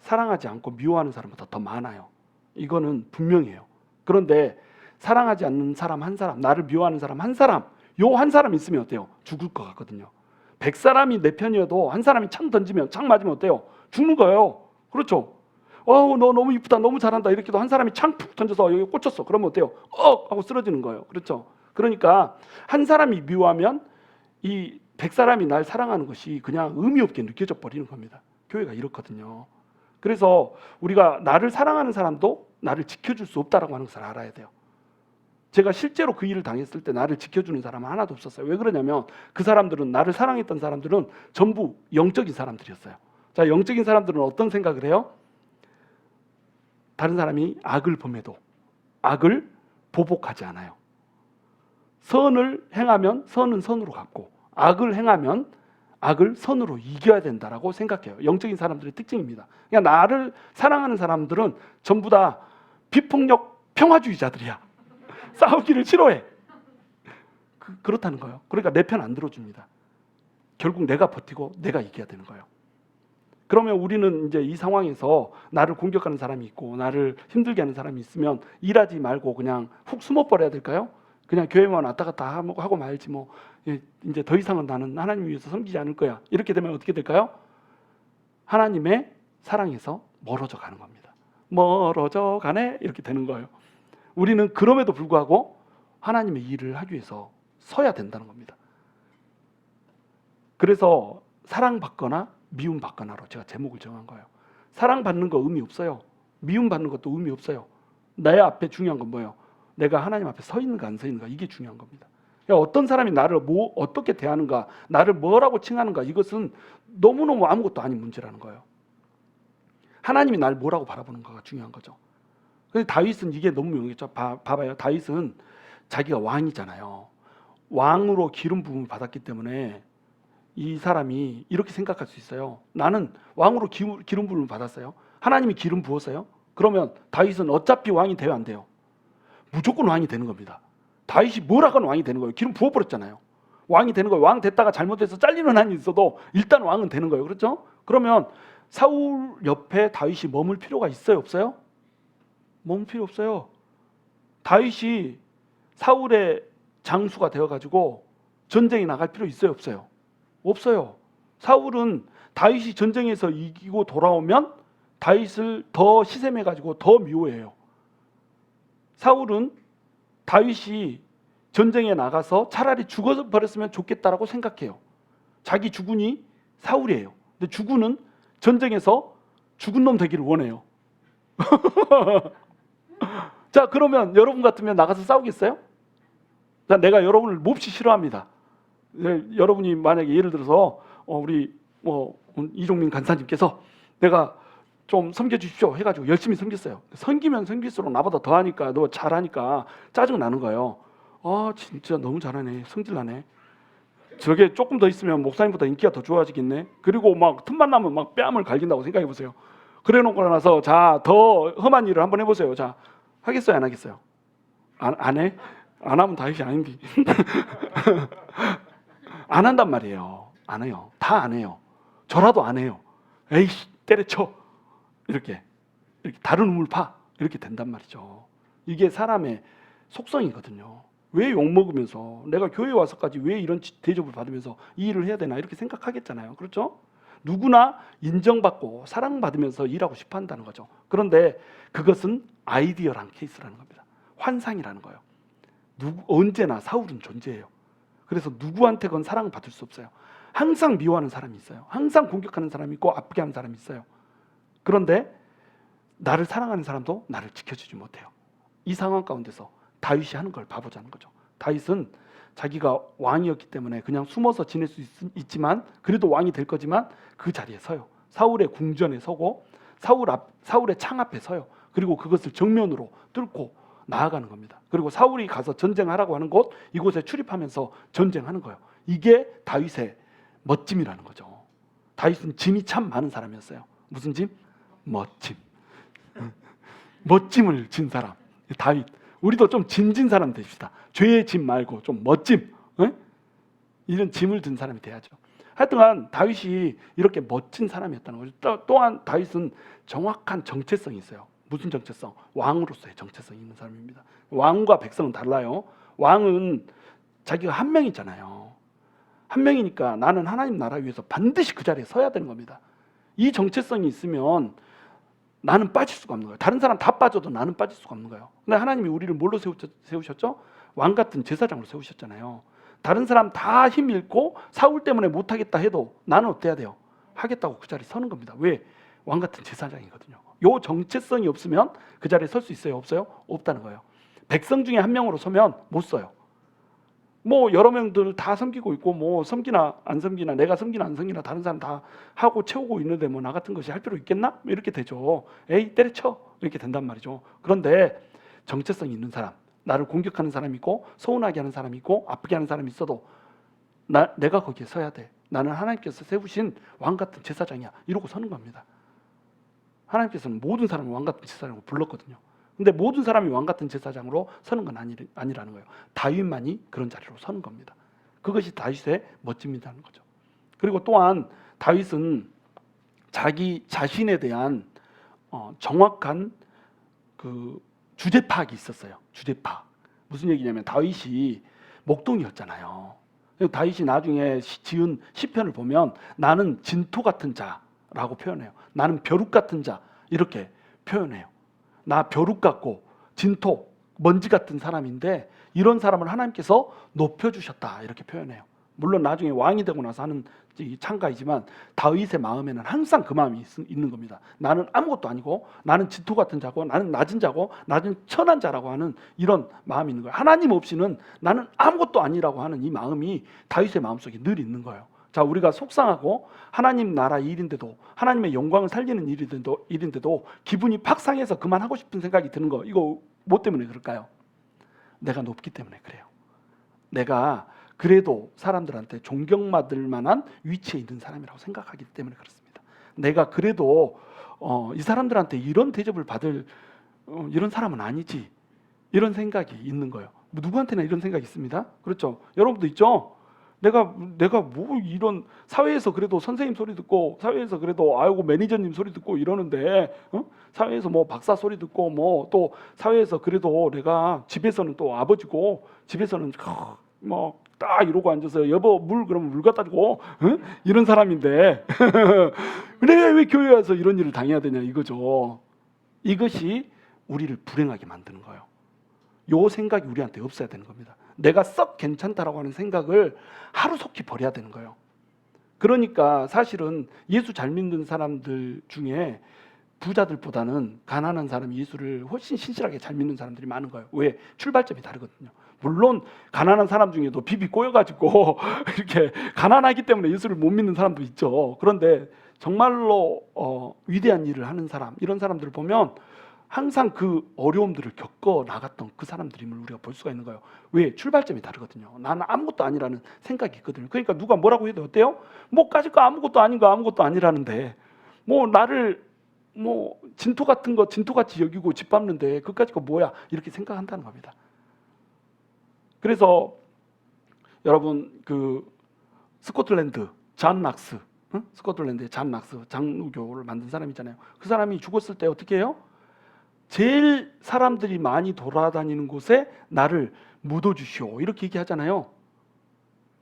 사랑하지 않고 미워하는 사람보다 더 많아요. 이거는 분명해요. 그런데 사랑하지 않는 사람 한 사람, 나를 미워하는 사람 한 사람, 요 한 사람 있으면 어때요? 죽을 것 같거든요. 100사람이 내 편이어도 한 사람이 창 던지면, 창 맞으면 어때요? 죽는 거예요. 그렇죠? 너 너무 이쁘다, 너무 잘한다 이렇게도 한 사람이 창 푹 던져서 여기 꽂혔어. 그러면 어때요? 하고 쓰러지는 거예요. 그렇죠? 그러니까 한 사람이 미워하면 이 100사람이 날 사랑하는 것이 그냥 의미 없게 느껴져 버리는 겁니다. 교회가 이렇거든요. 그래서 우리가 나를 사랑하는 사람도 나를 지켜줄 수 없다라고 하는 것을 알아야 돼요. 제가 실제로 그 일을 당했을 때 나를 지켜주는 사람은 하나도 없었어요. 왜 그러냐면 그 사람들은, 나를 사랑했던 사람들은 전부 영적인 사람들이었어요. 자, 영적인 사람들은 어떤 생각을 해요? 다른 사람이 악을 범해도 악을 보복하지 않아요. 선을 행하면 선은 선으로 갚고 악을 행하면 악을 선으로 이겨야 된다라고 생각해요. 영적인 사람들의 특징입니다. 그러니까 나를 사랑하는 사람들은 전부 다 비폭력 평화주의자들이야. 싸우기를 싫어해. 그렇다는 거예요. 그러니까 내 편 안 들어줍니다. 결국 내가 버티고 내가 이겨야 되는 거예요. 그러면 우리는 이제 이 상황에서 나를 공격하는 사람이 있고 나를 힘들게 하는 사람이 있으면 일하지 말고 그냥 훅 숨어버려야 될까요? 그냥 교회만 왔다 갔다 하고 말지 뭐 이제 더 이상은 나는 하나님 위해서 섬기지 않을 거야. 이렇게 되면 어떻게 될까요? 하나님의 사랑에서 멀어져 가는 겁니다. 멀어져 가네 이렇게 되는 거예요. 우리는 그럼에도 불구하고 하나님의 일을 하기 위해서 서야 된다는 겁니다. 그래서 사랑받거나 미움받거나로 제가 제목을 정한 거예요. 사랑받는 거 의미 없어요. 미움받는 것도 의미 없어요. 내 앞에 중요한 건 뭐예요? 내가 하나님 앞에 서 있는가 안 서 있는가, 이게 중요한 겁니다. 그러니까 어떤 사람이 나를 어떻게 대하는가, 나를 뭐라고 칭하는가, 이것은 너무너무 아무것도 아닌 문제라는 거예요. 하나님이 날 뭐라고 바라보는가가 중요한 거죠. 근데 다윗은 이게 너무 명했죠. 봐봐요. 다윗은 자기가 왕이잖아요. 왕으로 기름 부음을 받았기 때문에 이 사람이 이렇게 생각할 수 있어요. 나는 왕으로 기름 부음을 받았어요. 하나님이 기름 부었어요. 그러면 다윗은 어차피 왕이 돼요, 안 돼요? 무조건 왕이 되는 겁니다. 다윗이 뭘 하건 왕이 되는 거예요. 기름 부어버렸잖아요. 왕이 되는 거예요. 왕 됐다가 잘못해서 잘리는 한이 있어도 일단 왕은 되는 거예요. 그렇죠? 그러면 사울 옆에 다윗이 머물 필요가 있어요, 없어요? 머물 필요 없어요. 다윗이 사울의 장수가 되어가지고 전쟁에 나갈 필요 있어요, 없어요? 없어요. 사울은 다윗이 전쟁에서 이기고 돌아오면 다윗을 더 시샘해가지고 더 미워해요. 사울은 다윗이 전쟁에 나가서 차라리 죽어버렸으면 좋겠다라고 생각해요. 자기 주군이 사울이에요. 근데 주군은 전쟁에서 죽은 놈 되기를 원해요. 자, 그러면 여러분 같으면 나가서 싸우겠어요? 자, 내가 여러분을 몹시 싫어합니다. 여러분이 만약에 예를 들어서 우리 이종민 간사님께서 내가 좀 섬겨주십시오 해가지고 열심히 섬겼어요. 섬기면 섬길수록 나보다 더하니까, 너 잘하니까 짜증 나는 거예요. 아, 진짜 너무 잘하네, 성질나네. 저게 조금 더 있으면 목사님보다 인기가 더 좋아지겠네. 그리고 막 틈만 나면 막 뺨을 갈긴다고 생각해 보세요. 그래 놓고 나서 자, 더 험한 일을 한번 해보세요. 자, 하겠어요, 안 하겠어요? 안 해? 안 하면 다윗이 아닌데. 안 한단 말이에요. 안 해요. 다 안 해요. 저라도 안 해요. 에이씨, 때려쳐. 이렇게 다른 우물 파. 이렇게 된단 말이죠. 이게 사람의 속성이거든요. 왜 욕먹으면서 내가 교회 와서까지 왜 이런 대접을 받으면서 이 일을 해야 되나 이렇게 생각하겠잖아요. 그렇죠? 누구나 인정받고 사랑받으면서 일하고 싶어 한다는 거죠. 그런데 그것은 아이디어란 케이스라는 겁니다. 환상이라는 거예요. 언제나 사울은 존재해요. 그래서 누구한테건 사랑받을 수 없어요. 항상 미워하는 사람이 있어요. 항상 공격하는 사람이 있고 아프게 하는 사람이 있어요. 그런데 나를 사랑하는 사람도 나를 지켜주지 못해요. 이 상황 가운데서 다윗이 하는 걸 봐보자는 거죠. 다윗은 자기가 왕이었기 때문에 그냥 숨어서 지낼 수 있지만 그래도 왕이 될 거지만 그 자리에 서요. 사울의 궁전에 서고 사울의 창 앞에 서요. 그리고 그것을 정면으로 뚫고 나아가는 겁니다. 그리고 사울이 가서 전쟁하라고 하는 곳, 이곳에 출입하면서 전쟁하는 거예요. 이게 다윗의 멋짐이라는 거죠. 다윗은 짐이 참 많은 사람이었어요. 무슨 짐? 멋짐. 멋짐을 진 사람. 다윗. 우리도 좀 짐진 사람 되십시다. 죄의 짐 말고 좀 멋짐. 이런 짐을 든 사람이 돼야죠. 하여튼간 다윗이 이렇게 멋진 사람이었다는 거죠. 또한 다윗은 정확한 정체성이 있어요. 무슨 정체성? 왕으로서의 정체성이 있는 사람입니다. 왕과 백성은 달라요. 왕은 자기가 한 명이잖아요. 한 명이니까 나는 하나님 나라 위해서 반드시 그 자리에 서야 되는 겁니다. 이 정체성이 있으면 나는 빠질 수가 없는 거예요. 다른 사람 다 빠져도 나는 빠질 수가 없는 거예요. 근데 하나님이 우리를 뭘로 세우셨죠? 왕 같은 제사장으로 세우셨잖아요. 다른 사람 다 힘 잃고 사울 때문에 못하겠다 해도 나는 어때야 돼요? 하겠다고 그 자리에 서는 겁니다. 왜? 왕 같은 제사장이거든요. 요 정체성이 없으면 그 자리에 설 수 있어요? 없어요? 없다는 거예요. 백성 중에 한 명으로 서면 못 서요. 뭐 여러 명들 다 섬기고 있고 뭐 섬기나 안 섬기나 내가 섬기나 안 섬기나 다른 사람 다 하고 채우고 있는데 뭐 나 같은 것이 할 필요 있겠나? 이렇게 되죠. 에이 때려쳐 이렇게 된단 말이죠. 그런데 정체성이 있는 사람, 나를 공격하는 사람이 있고 서운하게 하는 사람이 있고 아프게 하는 사람이 있어도 내가 거기에 서야 돼. 나는 하나님께서 세우신 왕 같은 제사장이야. 이러고 서는 겁니다. 하나님께서는 모든 사람을 왕 같은 제사장으로 불렀거든요. 근데 모든 사람이 왕 같은 제사장으로 서는 건 아니라는 거예요. 다윗만이 그런 자리로 서는 겁니다. 그것이 다윗의 멋짐이라는 거죠. 그리고 또한 다윗은 자기 자신에 대한 정확한 그 주제 파악이 있었어요. 주제 파악. 무슨 얘기냐면 다윗이 목동이었잖아요. 다윗이 나중에 지은 시편을 보면 나는 진토 같은 자라고 표현해요. 나는 벼룩 같은 자 이렇게 표현해요. 나 벼룩 같고 진토, 먼지 같은 사람인데 이런 사람을 하나님께서 높여주셨다 이렇게 표현해요. 물론 나중에 왕이 되고 나서 하는 창가이지만 다윗의 마음에는 항상 그 마음이 있는 겁니다. 나는 아무것도 아니고 나는 진토 같은 자고 나는 낮은 자고 나는 천한 자라고 하는 이런 마음이 있는 거예요. 하나님 없이는 나는 아무것도 아니라고 하는 이 마음이 다윗의 마음속에 늘 있는 거예요. 자, 우리가 속상하고 하나님 나라 일인데도 하나님의 영광을 살리는 일인데도 기분이 팍 상해서 그만하고 싶은 생각이 드는 거, 이거 뭐 때문에 그럴까요? 내가 높기 때문에 그래요. 내가 그래도 사람들한테 존경받을 만한 위치에 있는 사람이라고 생각하기 때문에 그렇습니다. 내가 그래도 이 사람들한테 이런 대접을 받을 이런 사람은 아니지, 이런 생각이 있는 거예요. 누구한테나 이런 생각이 있습니다. 그렇죠? 여러분도 있죠? 내가 뭐 이런 사회에서 그래도 선생님 소리 듣고, 사회에서 그래도 아이고 매니저님 소리 듣고 이러는데, 사회에서 뭐 박사 소리 듣고, 뭐 또 사회에서 그래도 내가 집에서는 또 아버지고, 집에서는 뭐 딱 이러고 앉아서 여보 물 그러면 물 갖다 주고, 이런 사람인데 내가 왜 교회 와서 이런 일을 당해야 되냐 이거죠. 이것이 우리를 불행하게 만드는 거예요. 요 생각이 우리한테 없어야 되는 겁니다. 내가 썩 괜찮다라고 하는 생각을 하루속히 버려야 되는 거예요. 그러니까 사실은 예수 잘 믿는 사람들 중에 부자들보다는 가난한 사람이 예수를 훨씬 신실하게 잘 믿는 사람들이 많은 거예요. 왜? 출발점이 다르거든요. 물론 가난한 사람 중에도 비비 꼬여가지고 이렇게 가난하기 때문에 예수를 못 믿는 사람도 있죠. 그런데 정말로 위대한 일을 하는 사람, 이런 사람들을 보면 항상 그 어려움들을 겪어 나갔던 그 사람들임을 우리가 볼 수가 있는 거예요. 왜? 출발점이 다르거든요. 나는 아무것도 아니라는 생각이 있거든요. 그러니까 누가 뭐라고 해도 어때요? 뭐 까짓 거 아무것도 아닌 거 아무것도 아니라는데, 뭐 나를 뭐 진토 같은 거 진토같이 여기고 짓밟는데 그까짓 거 뭐야, 이렇게 생각한다는 겁니다. 그래서 여러분, 그 스코틀랜드 잔 락스, 스코틀랜드의 잔 락스 장로교를 만든 사람이잖아요. 그 사람이 죽었을 때 어떻게 해요? 제일 사람들이 많이 돌아다니는 곳에 나를 묻어주시오, 이렇게 얘기하잖아요.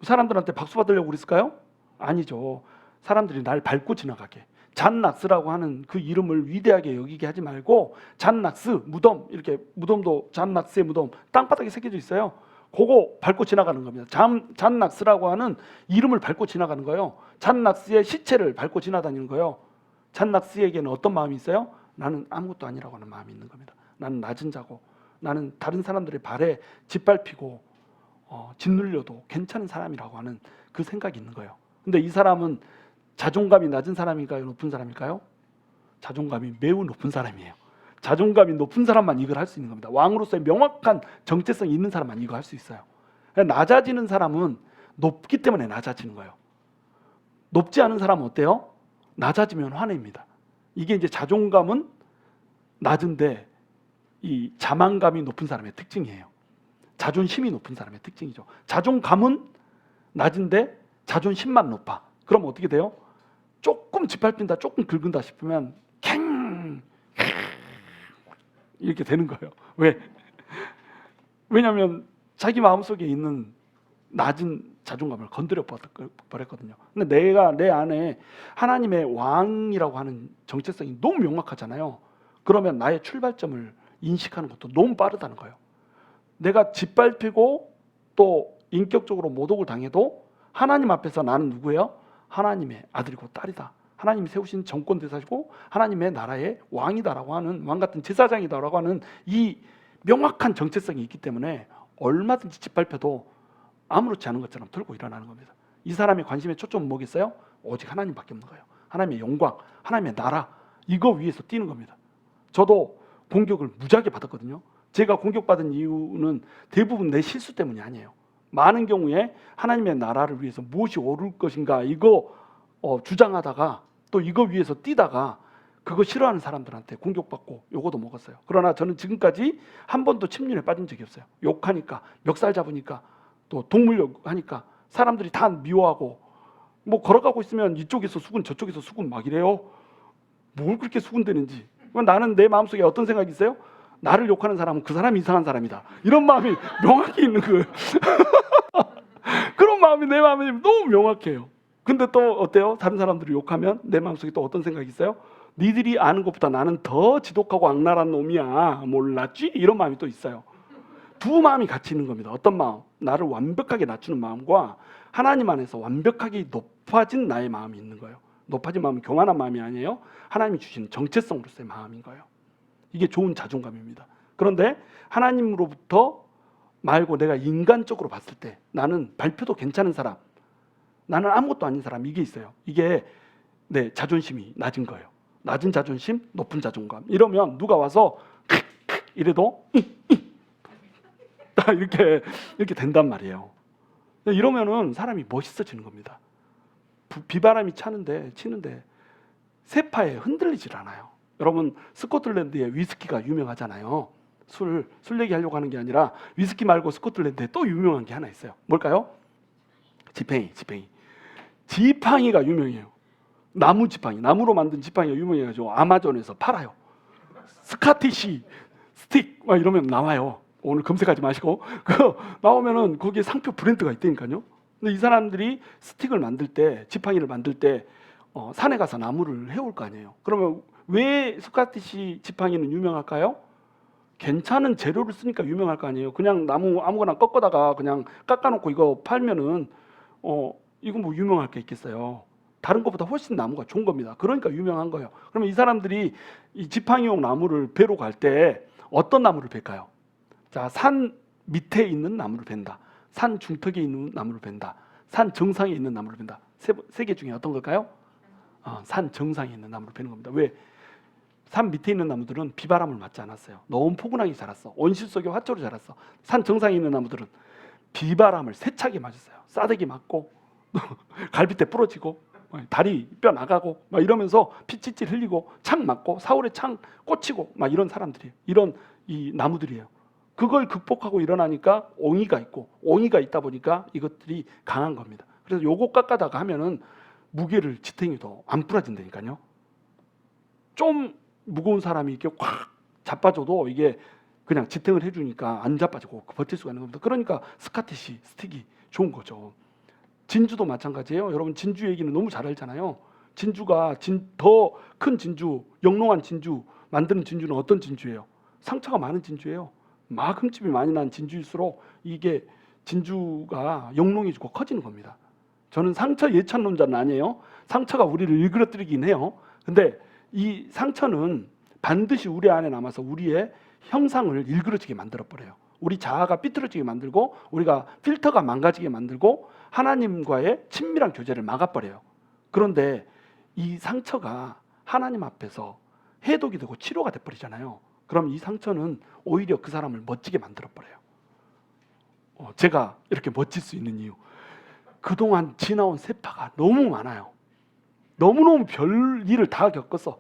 사람들한테 박수 받으려고 그랬을까요? 아니죠. 사람들이 날 밟고 지나가게, 잔 락스라고 하는 그 이름을 위대하게 여기게 하지 말고, 잔 락스 무덤, 이렇게 무덤도 잔 락스의 무덤 땅바닥에 새겨져 있어요. 그거 밟고 지나가는 겁니다. 잔 락스라고 하는 이름을 밟고 지나가는 거예요. 잔 락스의 시체를 밟고 지나다니는 거예요. 잔 락스에게는 어떤 마음이 있어요? 나는 아무것도 아니라고 하는 마음이 있는 겁니다. 나는 낮은 자고, 나는 다른 사람들의 발에 짓밟히고 짓눌려도 괜찮은 사람이라고 하는 그 생각이 있는 거예요. 근데 이 사람은 자존감이 낮은 사람일까요? 높은 사람일까요? 자존감이 매우 높은 사람이에요. 자존감이 높은 사람만 이걸 할 수 있는 겁니다. 왕으로서의 명확한 정체성이 있는 사람만 이거 할 수 있어요. 낮아지는 사람은 높기 때문에 낮아지는 거예요. 높지 않은 사람은 어때요? 낮아지면 화냅니다. 이게 이제 자존감은 낮은데 이 자만감이 높은 사람의 특징이에요. 자존심이 높은 사람의 특징이죠. 자존감은 낮은데 자존심만 높아. 그럼 어떻게 돼요? 조금 짓밟힌다, 조금 긁은다 싶으면 캥 이렇게 되는 거예요. 왜? 왜냐하면 자기 마음속에 있는 낮은 자존감을 건드려 버렸거든요. 근데 내가 내 안에 하나님의 왕이라고 하는 정체성이 너무 명확하잖아요. 그러면 나의 출발점을 인식하는 것도 너무 빠르다는 거예요. 내가 짓밟히고 또 인격적으로 모독을 당해도 하나님 앞에서 나는 누구예요? 하나님의 아들이고 딸이다. 하나님이 세우신 정권 대사시고 하나님의 나라의 왕이다라고 하는, 왕 같은 제사장이다라고 하는 이 명확한 정체성이 있기 때문에 얼마든지 짓밟혀도 아무렇지 않은 것처럼 들고 일어나는 겁니다. 이 사람의 관심의 초점은 뭐겠어요? 오직 하나님밖에 없는 거예요. 하나님의 영광, 하나님의 나라, 이거 위해서 뛰는 겁니다. 저도 공격을 무지하게 받았거든요. 제가 공격받은 이유는 대부분 내 실수 때문이 아니에요. 많은 경우에 하나님의 나라를 위해서 무엇이 옳을 것인가 이거 주장하다가 또 이거 위해서 뛰다가 그거 싫어하는 사람들한테 공격받고 요거도 먹었어요. 그러나 저는 지금까지 한 번도 침륜에 빠진 적이 없어요. 욕하니까, 멱살 잡으니까, 또 동물욕 하니까 사람들이 다 미워하고, 뭐 걸어가고 있으면 이쪽에서 수군 저쪽에서 수군 막 이래요. 뭘 그렇게 수군대는지. 나는 내 마음속에 어떤 생각이 있어요? 나를 욕하는 사람은 그 사람이 이상한 사람이다, 이런 마음이 명확히 있는 거예요. 그런 마음이 내 마음이 너무 명확해요. 근데 또 어때요? 다른 사람들이 욕하면 내 마음속에 또 어떤 생각이 있어요? 니들이 아는 것보다 나는 더 지독하고 악랄한 놈이야, 몰랐지? 이런 마음이 또 있어요. 두 마음이 같이 있는 겁니다. 어떤 마음? 나를 완벽하게 낮추는 마음과 하나님 안에서 완벽하게 높아진 나의 마음이 있는 거예요. 높아진 마음은 교만한 마음이 아니에요. 하나님이 주신 정체성으로서의 마음인 거예요. 이게 좋은 자존감입니다. 그런데 하나님으로부터 말고 내가 인간적으로 봤을 때 나는 발표도 괜찮은 사람, 나는 아무것도 아닌 사람, 이게 있어요. 이게 내 자존심이 낮은 거예요. 낮은 자존심, 높은 자존감. 이러면 누가 와서 이래도 이렇게 된단 말이에요. 이러면은 사람이 멋있어지는 겁니다. 비바람이 치는데 세파에 흔들리질 않아요. 여러분 스코틀랜드의 위스키가 유명하잖아요. 술 얘기하려고 하는 게 아니라 위스키 말고 스코틀랜드에 또 유명한 게 하나 있어요. 뭘까요? 지팡이가 유명해요. 나무 지팡이, 나무로 만든 지팡이가 유명해가지고 아마존에서 팔아요. 스카티시 스틱 막 이러면 나와요. 오늘 검색하지 마시고 그 나오면은 거기에 상표 브랜드가 있다니까요. 근데 이 사람들이 스틱을 만들 때, 지팡이를 만들 때 산에 가서 나무를 해올 거 아니에요. 그러면 왜 스카티시 지팡이는 유명할까요? 괜찮은 재료를 쓰니까 유명할 거 아니에요. 그냥 나무 아무거나 꺾어다가 그냥 깎아놓고 이거 팔면은 이거 뭐 유명할 게 있겠어요. 다른 것보다 훨씬 나무가 좋은 겁니다. 그러니까 유명한 거예요. 그러면 이 사람들이 이 지팡이용 나무를 베러 갈 때 어떤 나무를 벨까요? 자, 산 밑에 있는 나무를 벤다. 산 중턱에 있는 나무를 벤다. 산 정상에 있는 나무를 벤다. 세 개 중에 어떤 걸까요? 산 정상에 있는 나무를 베는 겁니다. 왜? 산 밑에 있는 나무들은 비바람을 맞지 않았어요. 너무 포근하게 자랐어. 온실 속의 화초로 자랐어. 산 정상에 있는 나무들은 비바람을 세차게 맞았어요. 싸대기 맞고 갈빗대 부러지고 다리 뼈 나가고 막 이러면서 피 찔찔 흘리고 창 맞고 사울의 창 꽂히고 막 이런 사람들이에요. 이런 이 나무들이에요. 그걸 극복하고 일어나니까 옹이가 있고 옹이가 있다 보니까 이것들이 강한 겁니다. 그래서 요거 깎아다가 하면은 무게를 지탱이도 안 부러진다니까요. 좀 무거운 사람이 이렇게 확 자빠져도 이게 그냥 지탱을 해주니까 안 자빠지고 버틸 수가 있는 겁니다. 그러니까 스카티시 스틱이 좋은 거죠. 진주도 마찬가지예요. 여러분 진주 얘기는 너무 잘 알잖아요. 진주가 더 큰 진주, 영롱한 진주 만드는 진주는 어떤 진주예요? 상처가 많은 진주예요. 막 흠집이 많이 난 진주일수록 이게 진주가 영롱해지고 커지는 겁니다. 저는 상처 예찬론자는 아니에요. 상처가 우리를 일그러뜨리긴 해요. 근데 이 상처는 반드시 우리 안에 남아서 우리의 형상을 일그러지게 만들어버려요. 우리 자아가 삐뚤어지게 만들고 우리가 필터가 망가지게 만들고 하나님과의 친밀한 교제를 막아버려요. 그런데 이 상처가 하나님 앞에서 해독이 되고 치료가 돼버리잖아요. 그럼 이 상처는 오히려 그 사람을 멋지게 만들어버려요. 제가 이렇게 멋질 수 있는 이유, 그동안 지나온 세파가 너무 많아요. 너무너무 별일을 다 겪었어.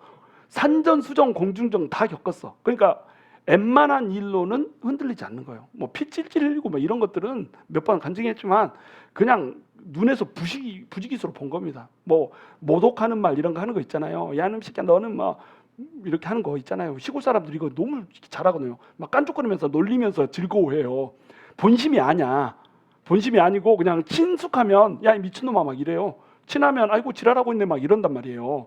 산전수전 공중전 다 겪었어. 그러니까 웬만한 일로는 흔들리지 않는 거예요. 뭐 피 찔찔 흘리고 뭐 이런 것들은 몇 번 간증했지만 그냥 눈에서 부지기수로 본 겁니다. 뭐 모독하는 말 이런 거 하는 거 있잖아요. 야 놈 새끼야 너는 뭐 이렇게 하는 거 있잖아요. 시골 사람들이 이거 너무 잘하거든요. 막 깐족거리면서 놀리면서 즐거워해요. 본심이 아니야. 본심이 아니고 그냥 친숙하면 야 미친놈아 막 이래요. 친하면 아이고 지랄하고 있네 막 이런단 말이에요.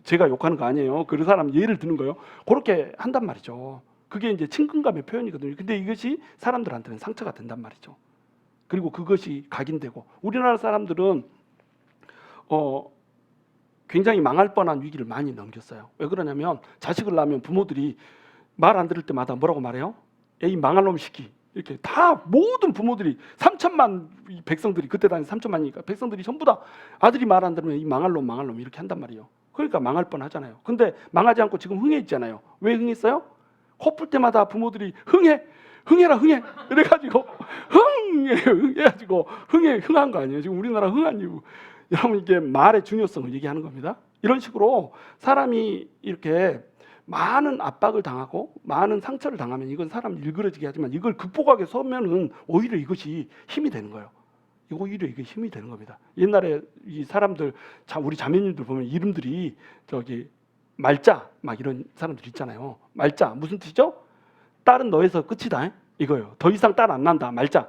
제가 욕하는 거 아니에요. 그 사람 예를 드는 거예요. 그렇게 한단 말이죠. 그게 이제 친근감의 표현이거든요. 근데 이것이 사람들한테는 상처가 된단 말이죠. 그리고 그것이 각인되고 우리나라 사람들은 굉장히 망할 뻔한 위기를 많이 넘겼어요. 왜 그러냐면 자식을 낳으면 부모들이 말 안 들을 때마다 뭐라고 말해요? 에이 망할 놈 시키. 이렇게 다 모든 부모들이 3천만 백성들이 그때 당시 3천만이니까 백성들이 전부 다 아들이 말 안 들으면 이 망할 놈 이렇게 한단 말이에요. 그러니까 망할 뻔하잖아요. 근데 망하지 않고 지금 흥해 있잖아요. 왜 흥했어요? 코 풀 때마다 부모들이 흥해라 이래가지고 흥해가지고 흥한 거 아니에요. 지금 우리나라 흥한 이유, 여러분 이게 말의 중요성을 얘기하는 겁니다. 이런 식으로 사람이 이렇게 많은 압박을 당하고 많은 상처를 당하면 이건 사람을 일그러지게 하지만 이걸 극복하게 서면은 오히려 이것이 힘이 되는 거예요. 오히려 이게 힘이 되는 겁니다. 옛날에 이 사람들, 우리 자매님들 보면 이름들이 저기 말자 막 이런 사람들 있잖아요. 말자 무슨 뜻이죠? 딸은 너에서 끝이다 이거예요. 더 이상 딸 안 난다 말자.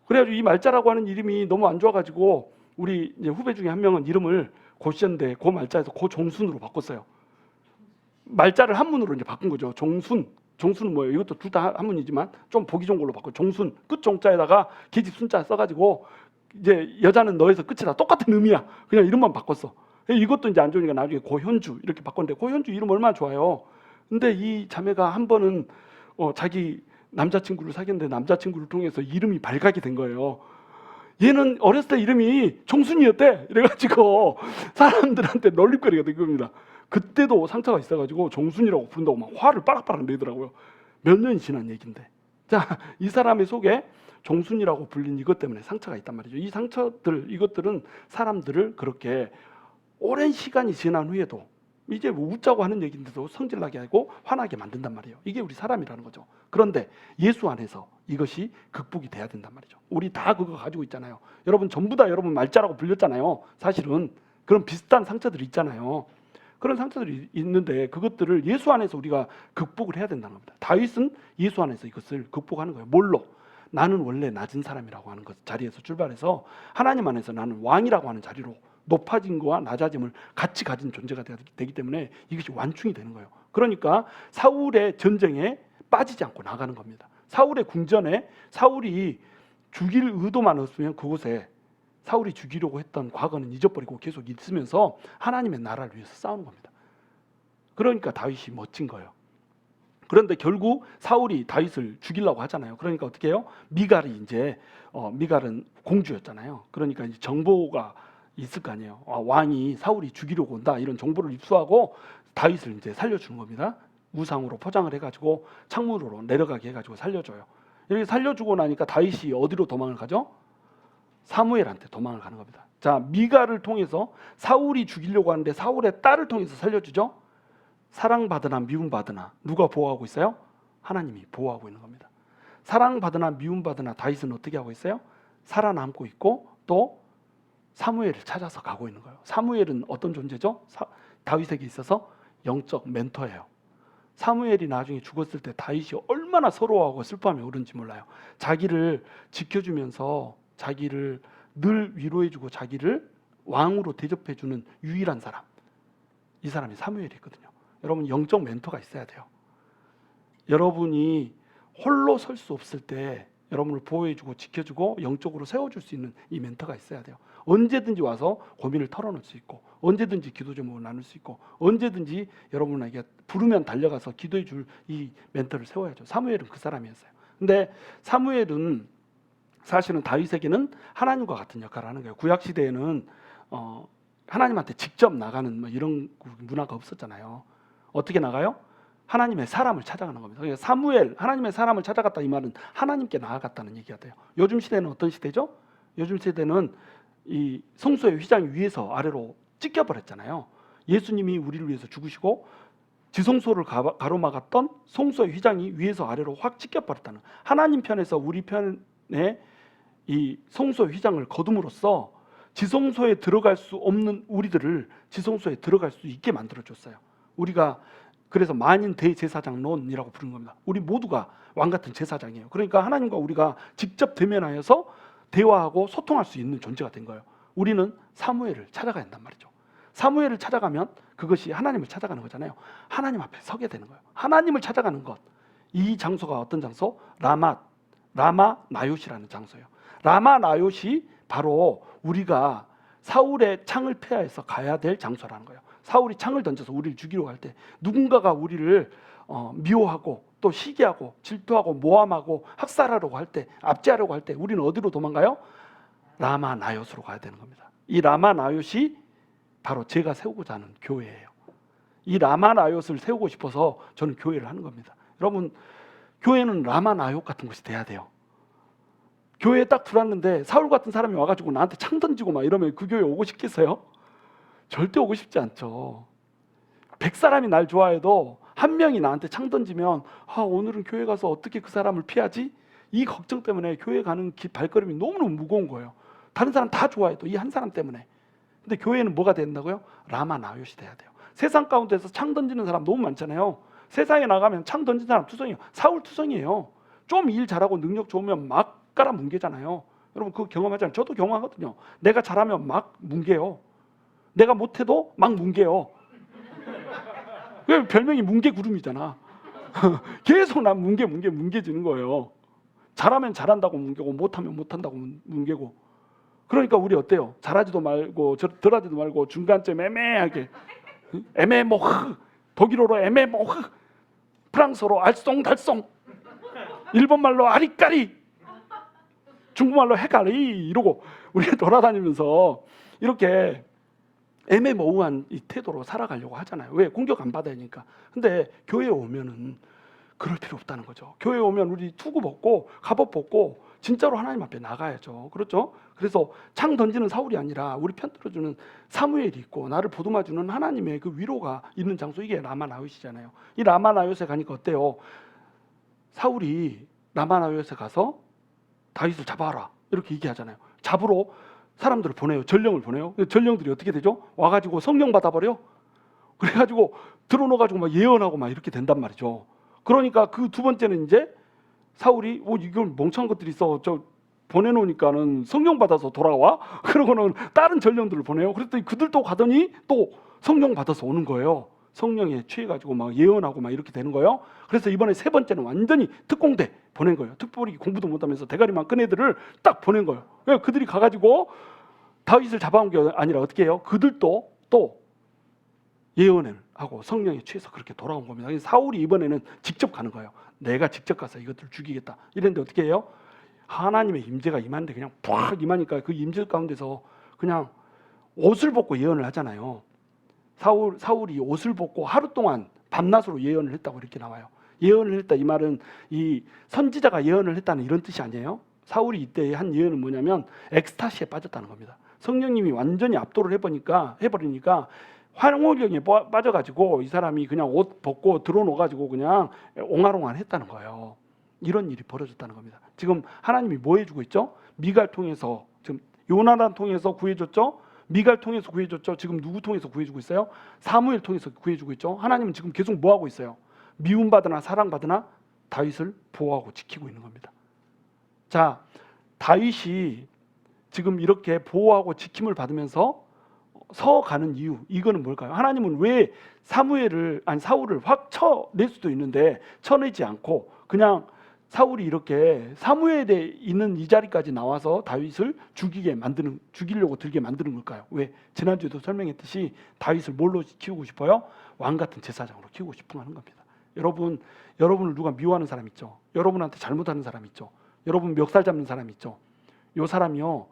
그래가지고 이 말자라고 하는 이름이 너무 안 좋아가지고 우리 이제 후배 중에 한 명은 이름을 고시였는데 고 말자에서 고종순으로 바꿨어요. 말자를 한문으로 이제 바꾼 거죠. 종순은 뭐예요? 이것도 둘 다 한문이지만 좀 보기 좋은 걸로 바꿔. 종순 끝 종자에다가 계집 순자 써가지고 이제 여자는 너에서 끝이다 똑같은 의미야. 그냥 이름만 바꿨어. 이것도 이제 안 좋으니까 나중에 고현주 이렇게 바꿨는데 고현주 이름 얼마나 좋아요. 근데 이 자매가 한 번은 자기 남자친구를 사귀었는데 남자친구를 통해서 이름이 발각이 된 거예요. 얘는 어렸을 때 이름이 종순이였대. 이래가지고 사람들한테 놀림거리가 된 겁니다. 그때도 상처가 있어가지고 종순이라고 부른다고 막 화를 빠락빠락 내더라고요. 몇 년이 지난 얘기인데. 자, 이 사람의 속에 종순이라고 불린 이것 때문에 상처가 있단 말이죠. 이 상처들, 이것들은 사람들을 그렇게 오랜 시간이 지난 후에도 이제 뭐 웃자고 하는 얘기인데도 성질나게 하고 화나게 만든단 말이에요. 이게 우리 사람이라는 거죠. 그런데 예수 안에서 이것이 극복이 돼야 된단 말이죠. 우리 다 그거 가지고 있잖아요. 여러분 전부 다 여러분 말자라고 불렸잖아요. 사실은 그런 비슷한 상처들이 있잖아요. 그런 상처들이 있는데 그것들을 예수 안에서 우리가 극복을 해야 된다는 겁니다. 다윗은 예수 안에서 이것을 극복하는 거예요. 뭘로? 나는 원래 낮은 사람이라고 하는 것 자리에서 출발해서 하나님 안에서 나는 왕이라고 하는 자리로 높아짐과 낮아짐을 같이 가진 존재가 되기 때문에 이것이 완충이 되는 거예요. 그러니까 사울의 전쟁에 빠지지 않고 나가는 겁니다. 사울의 궁전에 사울이 죽일 의도만 없으면 그곳에 사울이 죽이려고 했던 과거는 잊어버리고 계속 있으면서 하나님의 나라를 위해서 싸우는 겁니다. 그러니까 다윗이 멋진 거예요. 그런데 결국 사울이 다윗을 죽이려고 하잖아요. 그러니까 어떻게 해요? 미갈이 이제 미갈은 공주였잖아요. 그러니까 이제 정보가 있을 거 아니에요. 왕이 사울이 죽이려고 온다 이런 정보를 입수하고 다윗을 이제 살려주는 겁니다. 우상으로 포장을 해가지고 창문으로 내려가게 해가지고 살려줘요. 이렇게 살려주고 나니까 다윗이 어디로 도망을 가죠? 사무엘한테 도망을 가는 겁니다. 자, 미갈을 통해서 사울이 죽이려고 하는데 사울의 딸을 통해서 살려주죠. 사랑받으나 미움받으나 누가 보호하고 있어요? 하나님이 보호하고 있는 겁니다. 사랑받으나 미움받으나 다윗은 어떻게 하고 있어요? 살아남고 있고 또 사무엘을 찾아서 가고 있는 거예요. 사무엘은 어떤 존재죠? 다윗에게 있어서 영적 멘토예요. 사무엘이 나중에 죽었을 때 다윗이 얼마나 서러워하고 슬퍼하며 울은지 몰라요. 자기를 지켜주면서 자기를 늘 위로해주고 자기를 왕으로 대접해주는 유일한 사람, 이 사람이 사무엘이거든요. 여러분 영적 멘토가 있어야 돼요. 여러분이 홀로 설 수 없을 때 여러분을 보호해주고 지켜주고 영적으로 세워줄 수 있는 이 멘토가 있어야 돼요. 언제든지 와서 고민을 털어놓을 수 있고 언제든지 기도 제목을 나눌 수 있고 언제든지 여러분에게 부르면 달려가서 기도해줄 이 멘토를 세워야죠. 사무엘은 그 사람이었어요. 근데 사무엘은 사실은 다윗에게는 하나님과 같은 역할을 하는 거예요. 구약 시대에는 하나님한테 직접 나가는 뭐 이런 문화가 없었잖아요. 어떻게 나가요? 하나님의 사람을 찾아가는 겁니다. 그러니까 사무엘, 하나님의 사람을 찾아갔다 이 말은 하나님께 나아갔다는 얘기가 돼요. 요즘 시대는 어떤 시대죠? 요즘 시대는 이 성소의 휘장이 위에서 아래로 찢겨버렸잖아요. 예수님이 우리를 위해서 죽으시고 지성소를 가로막았던 성소의 휘장이 위에서 아래로 확 찢겨버렸다는, 하나님 편에서 우리 편에 이 성소의 휘장을 거둠으로써 지성소에 들어갈 수 없는 우리들을 지성소에 들어갈 수 있게 만들어줬어요. 우리가 그래서 만인 대제사장론이라고 부르는 겁니다. 우리 모두가 왕같은 제사장이에요. 그러니까 하나님과 우리가 직접 대면하여서 대화하고 소통할 수 있는 존재가 된 거예요. 우리는 사무엘을 찾아가야 한단 말이죠. 사무엘을 찾아가면 그것이 하나님을 찾아가는 거잖아요. 하나님 앞에 서게 되는 거예요. 하나님을 찾아가는 것. 이 장소가 어떤 장소? 라마 나요시라는 장소예요. 라마 나요시 바로 우리가 사울의 창을 폐하해서 가야 될 장소라는 거예요. 사울이 창을 던져서 우리를 죽이려고 할 때 누군가가 우리를 미워하고 또 시기하고 질투하고 모함하고 학살하려고 할 때, 압제하려고 할 때 우리는 어디로 도망가요? 라마 나요스로 가야 되는 겁니다. 이 라마 나요시 바로 제가 세우고자 하는 교회예요. 이 라마 나요스를 세우고 싶어서 저는 교회를 하는 겁니다. 여러분, 교회는 라마 나요 같은 것이 돼야 돼요. 교회에 딱 들어왔는데 사울 같은 사람이 와가지고 나한테 창 던지고 막 이러면 그 교회 오고 싶겠어요? 절대 오고 싶지 않죠. 100사람이 날 좋아해도 한 명이 나한테 창 던지면 오늘은 교회 가서 어떻게 그 사람을 피하지? 이 걱정 때문에 교회 가는 발걸음이 너무너무 무거운 거예요. 다른 사람 다 좋아해도 이 한 사람 때문에. 근데 교회는 뭐가 된다고요? 라마 나요시 돼야 돼요. 세상 가운데서 창 던지는 사람 너무 많잖아요. 세상에 나가면 창 던진 사람 투성이에요. 사울 투성이에요. 좀 일 잘하고 능력 좋으면 막 깔아 뭉개잖아요. 여러분 그거 경험하잖아요. 저도 경험하거든요. 내가 잘하면 막 뭉개요. 내가 못해도 막 뭉개요. 왜 별명이 뭉개구름이잖아. 계속 난 뭉개지는 거예요. 잘하면 잘한다고 뭉개고 못하면 못한다고 뭉개고. 그러니까 우리 어때요? 잘하지도 말고 덜하지도 말고 중간쯤 애매하게 애매모흐, 독일어로 애매모흐, 프랑스어로 알쏭달쏭, 일본말로 아리까리 중국말로 헤가리 이러고 우리가 돌아다니면서 이렇게 애매모호한 이 태도로 살아가려고 하잖아요. 왜? 공격 안 받아야 하니까. 근데 교회에 오면은 그럴 필요 없다는 거죠. 교회에 오면 우리 투구 벗고 갑옷 벗고 진짜로 하나님 앞에 나가야죠. 그렇죠? 그래서 창 던지는 사울이 아니라 우리 편 들어주는 사무엘이 있고 나를 보듬어주는 하나님의 그 위로가 있는 장소, 이게 라마나요시잖아요. 이 라마나요시에 가니까 어때요? 사울이 라마나요시에 가서 다윗을 잡아라 이렇게 얘기하잖아요. 잡으러 사람들을 보내요. 전령을 보내요. 전령들이 어떻게 되죠? 와가지고 성령 받아버려. 그래가지고 들어놓아가지고 막 예언하고 막 이렇게 된단 말이죠. 그러니까 그 두 번째는 이제 사울이 이걸 멍청한 것들이 있어. 저 보내놓으니까는 성령 받아서 돌아와. 그러고는 다른 전령들을 보내요. 그랬더니 그들도 가더니 또 성령 받아서 오는 거예요. 성령에 취해가지고 막 예언하고 막 이렇게 되는 거예요. 그래서 이번에 세 번째는 완전히 특공대 보낸 거예요. 특별히 공부도 못하면서 대가리만 큰 애들을 딱 보낸 거예요. 그들이 가가지고 다윗을 잡아온 게 아니라 어떻게 해요? 그들도 또 예언을 하고 성령에 취해서 그렇게 돌아온 겁니다. 사울이 이번에는 직접 가는 거예요. 내가 직접 가서 이것들을 죽이겠다. 이랬는데 어떻게 해요? 하나님의 임재가 임하는데 그냥 팍 임하니까 그 임재 가운데서 그냥 옷을 벗고 예언을 하잖아요. 사울이 옷을 벗고 하루 동안 밤낮으로 예언을 했다고 이렇게 나와요. 예언을 했다, 이 말은 이 선지자가 예언을 했다는 이런 뜻이 아니에요. 사울이 이때 한 예언은 뭐냐면 엑스타시에 빠졌다는 겁니다. 성령님이 완전히 압도를 해버리니까 환호령에 빠져가지고 이 사람이 그냥 옷 벗고 들어놓아가지고 그냥 옹알옹알 했다는 거예요. 이런 일이 벌어졌다는 겁니다. 지금 하나님이 뭐 해주고 있죠? 미갈 통해서, 지금 요나단 통해서 구해줬죠? 미갈 통해서 구해줬죠? 지금 누구 통해서 구해주고 있어요? 사무엘 통해서 구해주고 있죠? 하나님은 지금 계속 뭐 하고 있어요? 미움받으나 사랑받으나 다윗을 보호하고 지키고 있는 겁니다. 자, 다윗이 지금 이렇게 보호하고 지킴을 받으면서 서가는 이유, 이거는 뭘까요? 하나님은 왜 사울을 확 쳐낼 수도 있는데 쳐내지 않고 그냥 사울이 이렇게 사무엘에 있는 이 자리까지 나와서 다윗을 죽이려고 들게 만드는 걸까요? 왜? 지난주에도 설명했듯이 다윗을 뭘로 키우고 싶어요? 왕 같은 제사장으로 키우고 싶어 하는 겁니다. 여러분을 누가 미워하는 사람 있죠? 여러분한테 잘못하는 사람 있죠? 여러분 멱살 잡는 사람 있죠? 요 사람이요,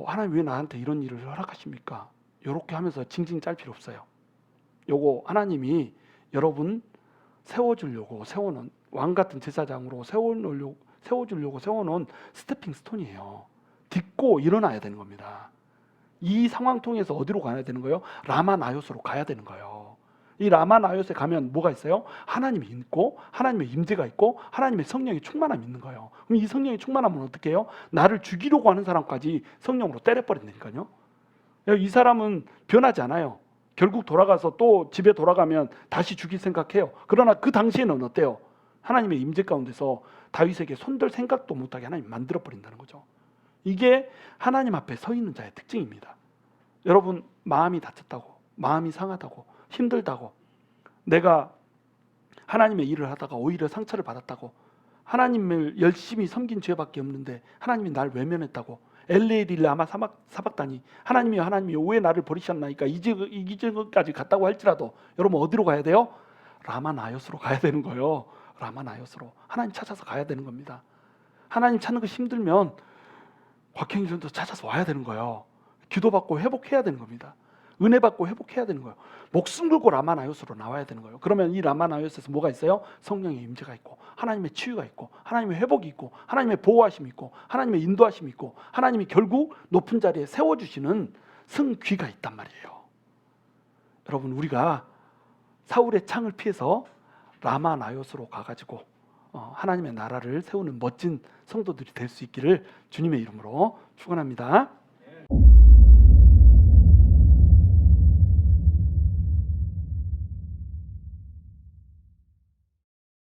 하나님 왜 나한테 이런 일을 허락하십니까? 이렇게 하면서 징징 짤 필요 없어요. 요거 하나님이 여러분 세워주려고 세워놓은 왕 같은 제사장으로 세워주려고 세워놓은 스태핑 스톤이에요. 딛고 일어나야 되는 겁니다. 이 상황 통해서 어디로 가야 되는 거예요? 라마나요스로 가야 되는 거예요. 이 라마나요스에 가면 뭐가 있어요? 하나님이 있고 하나님의 임재가 있고 하나님의 성령의 충만함이 있는 거예요. 그럼 이 성령의 충만함은 어떻게 해요? 나를 죽이려고 하는 사람까지 성령으로 때려버린다니까요. 이 사람은 변하지 않아요. 결국 돌아가서 또 집에 돌아가면 다시 죽일 생각해요. 그러나 그 당시에는 어때요? 하나님의 임재 가운데서 다윗에게 손들 생각도 못하게 하나님 만들어버린다는 거죠. 이게 하나님 앞에 서 있는 자의 특징입니다. 여러분 마음이 다쳤다고, 마음이 상하다고, 힘들다고, 내가 하나님의 일을 하다가 오히려 상처를 받았다고, 하나님을 열심히 섬긴 죄밖에 없는데 하나님이 날 외면했다고, 엘레일을 아마 사박다니, 하나님이여 왜 나를 버리셨나이까, 이 지역까지 갔다고 할지라도 여러분 어디로 가야 돼요? 라마나요스로 가야 되는 거예요. 라마나요스로 하나님 찾아서 가야 되는 겁니다. 하나님 찾는 거 힘들면 곽형희 전도 찾아서 와야 되는 거예요. 기도받고 회복해야 되는 겁니다. 은혜 받고 회복해야 되는 거예요. 목숨 걸고 라마나요스로 나와야 되는 거예요. 그러면 이 라마나요스에서 뭐가 있어요? 성령의 임재가 있고 하나님의 치유가 있고 하나님의 회복이 있고 하나님의 보호하심이 있고 하나님의 인도하심이 있고 하나님이 결국 높은 자리에 세워주시는 승귀가 있단 말이에요. 여러분 우리가 사울의 창을 피해서 라마나요스로 가가지고 하나님의 나라를 세우는 멋진 성도들이 될 수 있기를 주님의 이름으로 축원합니다.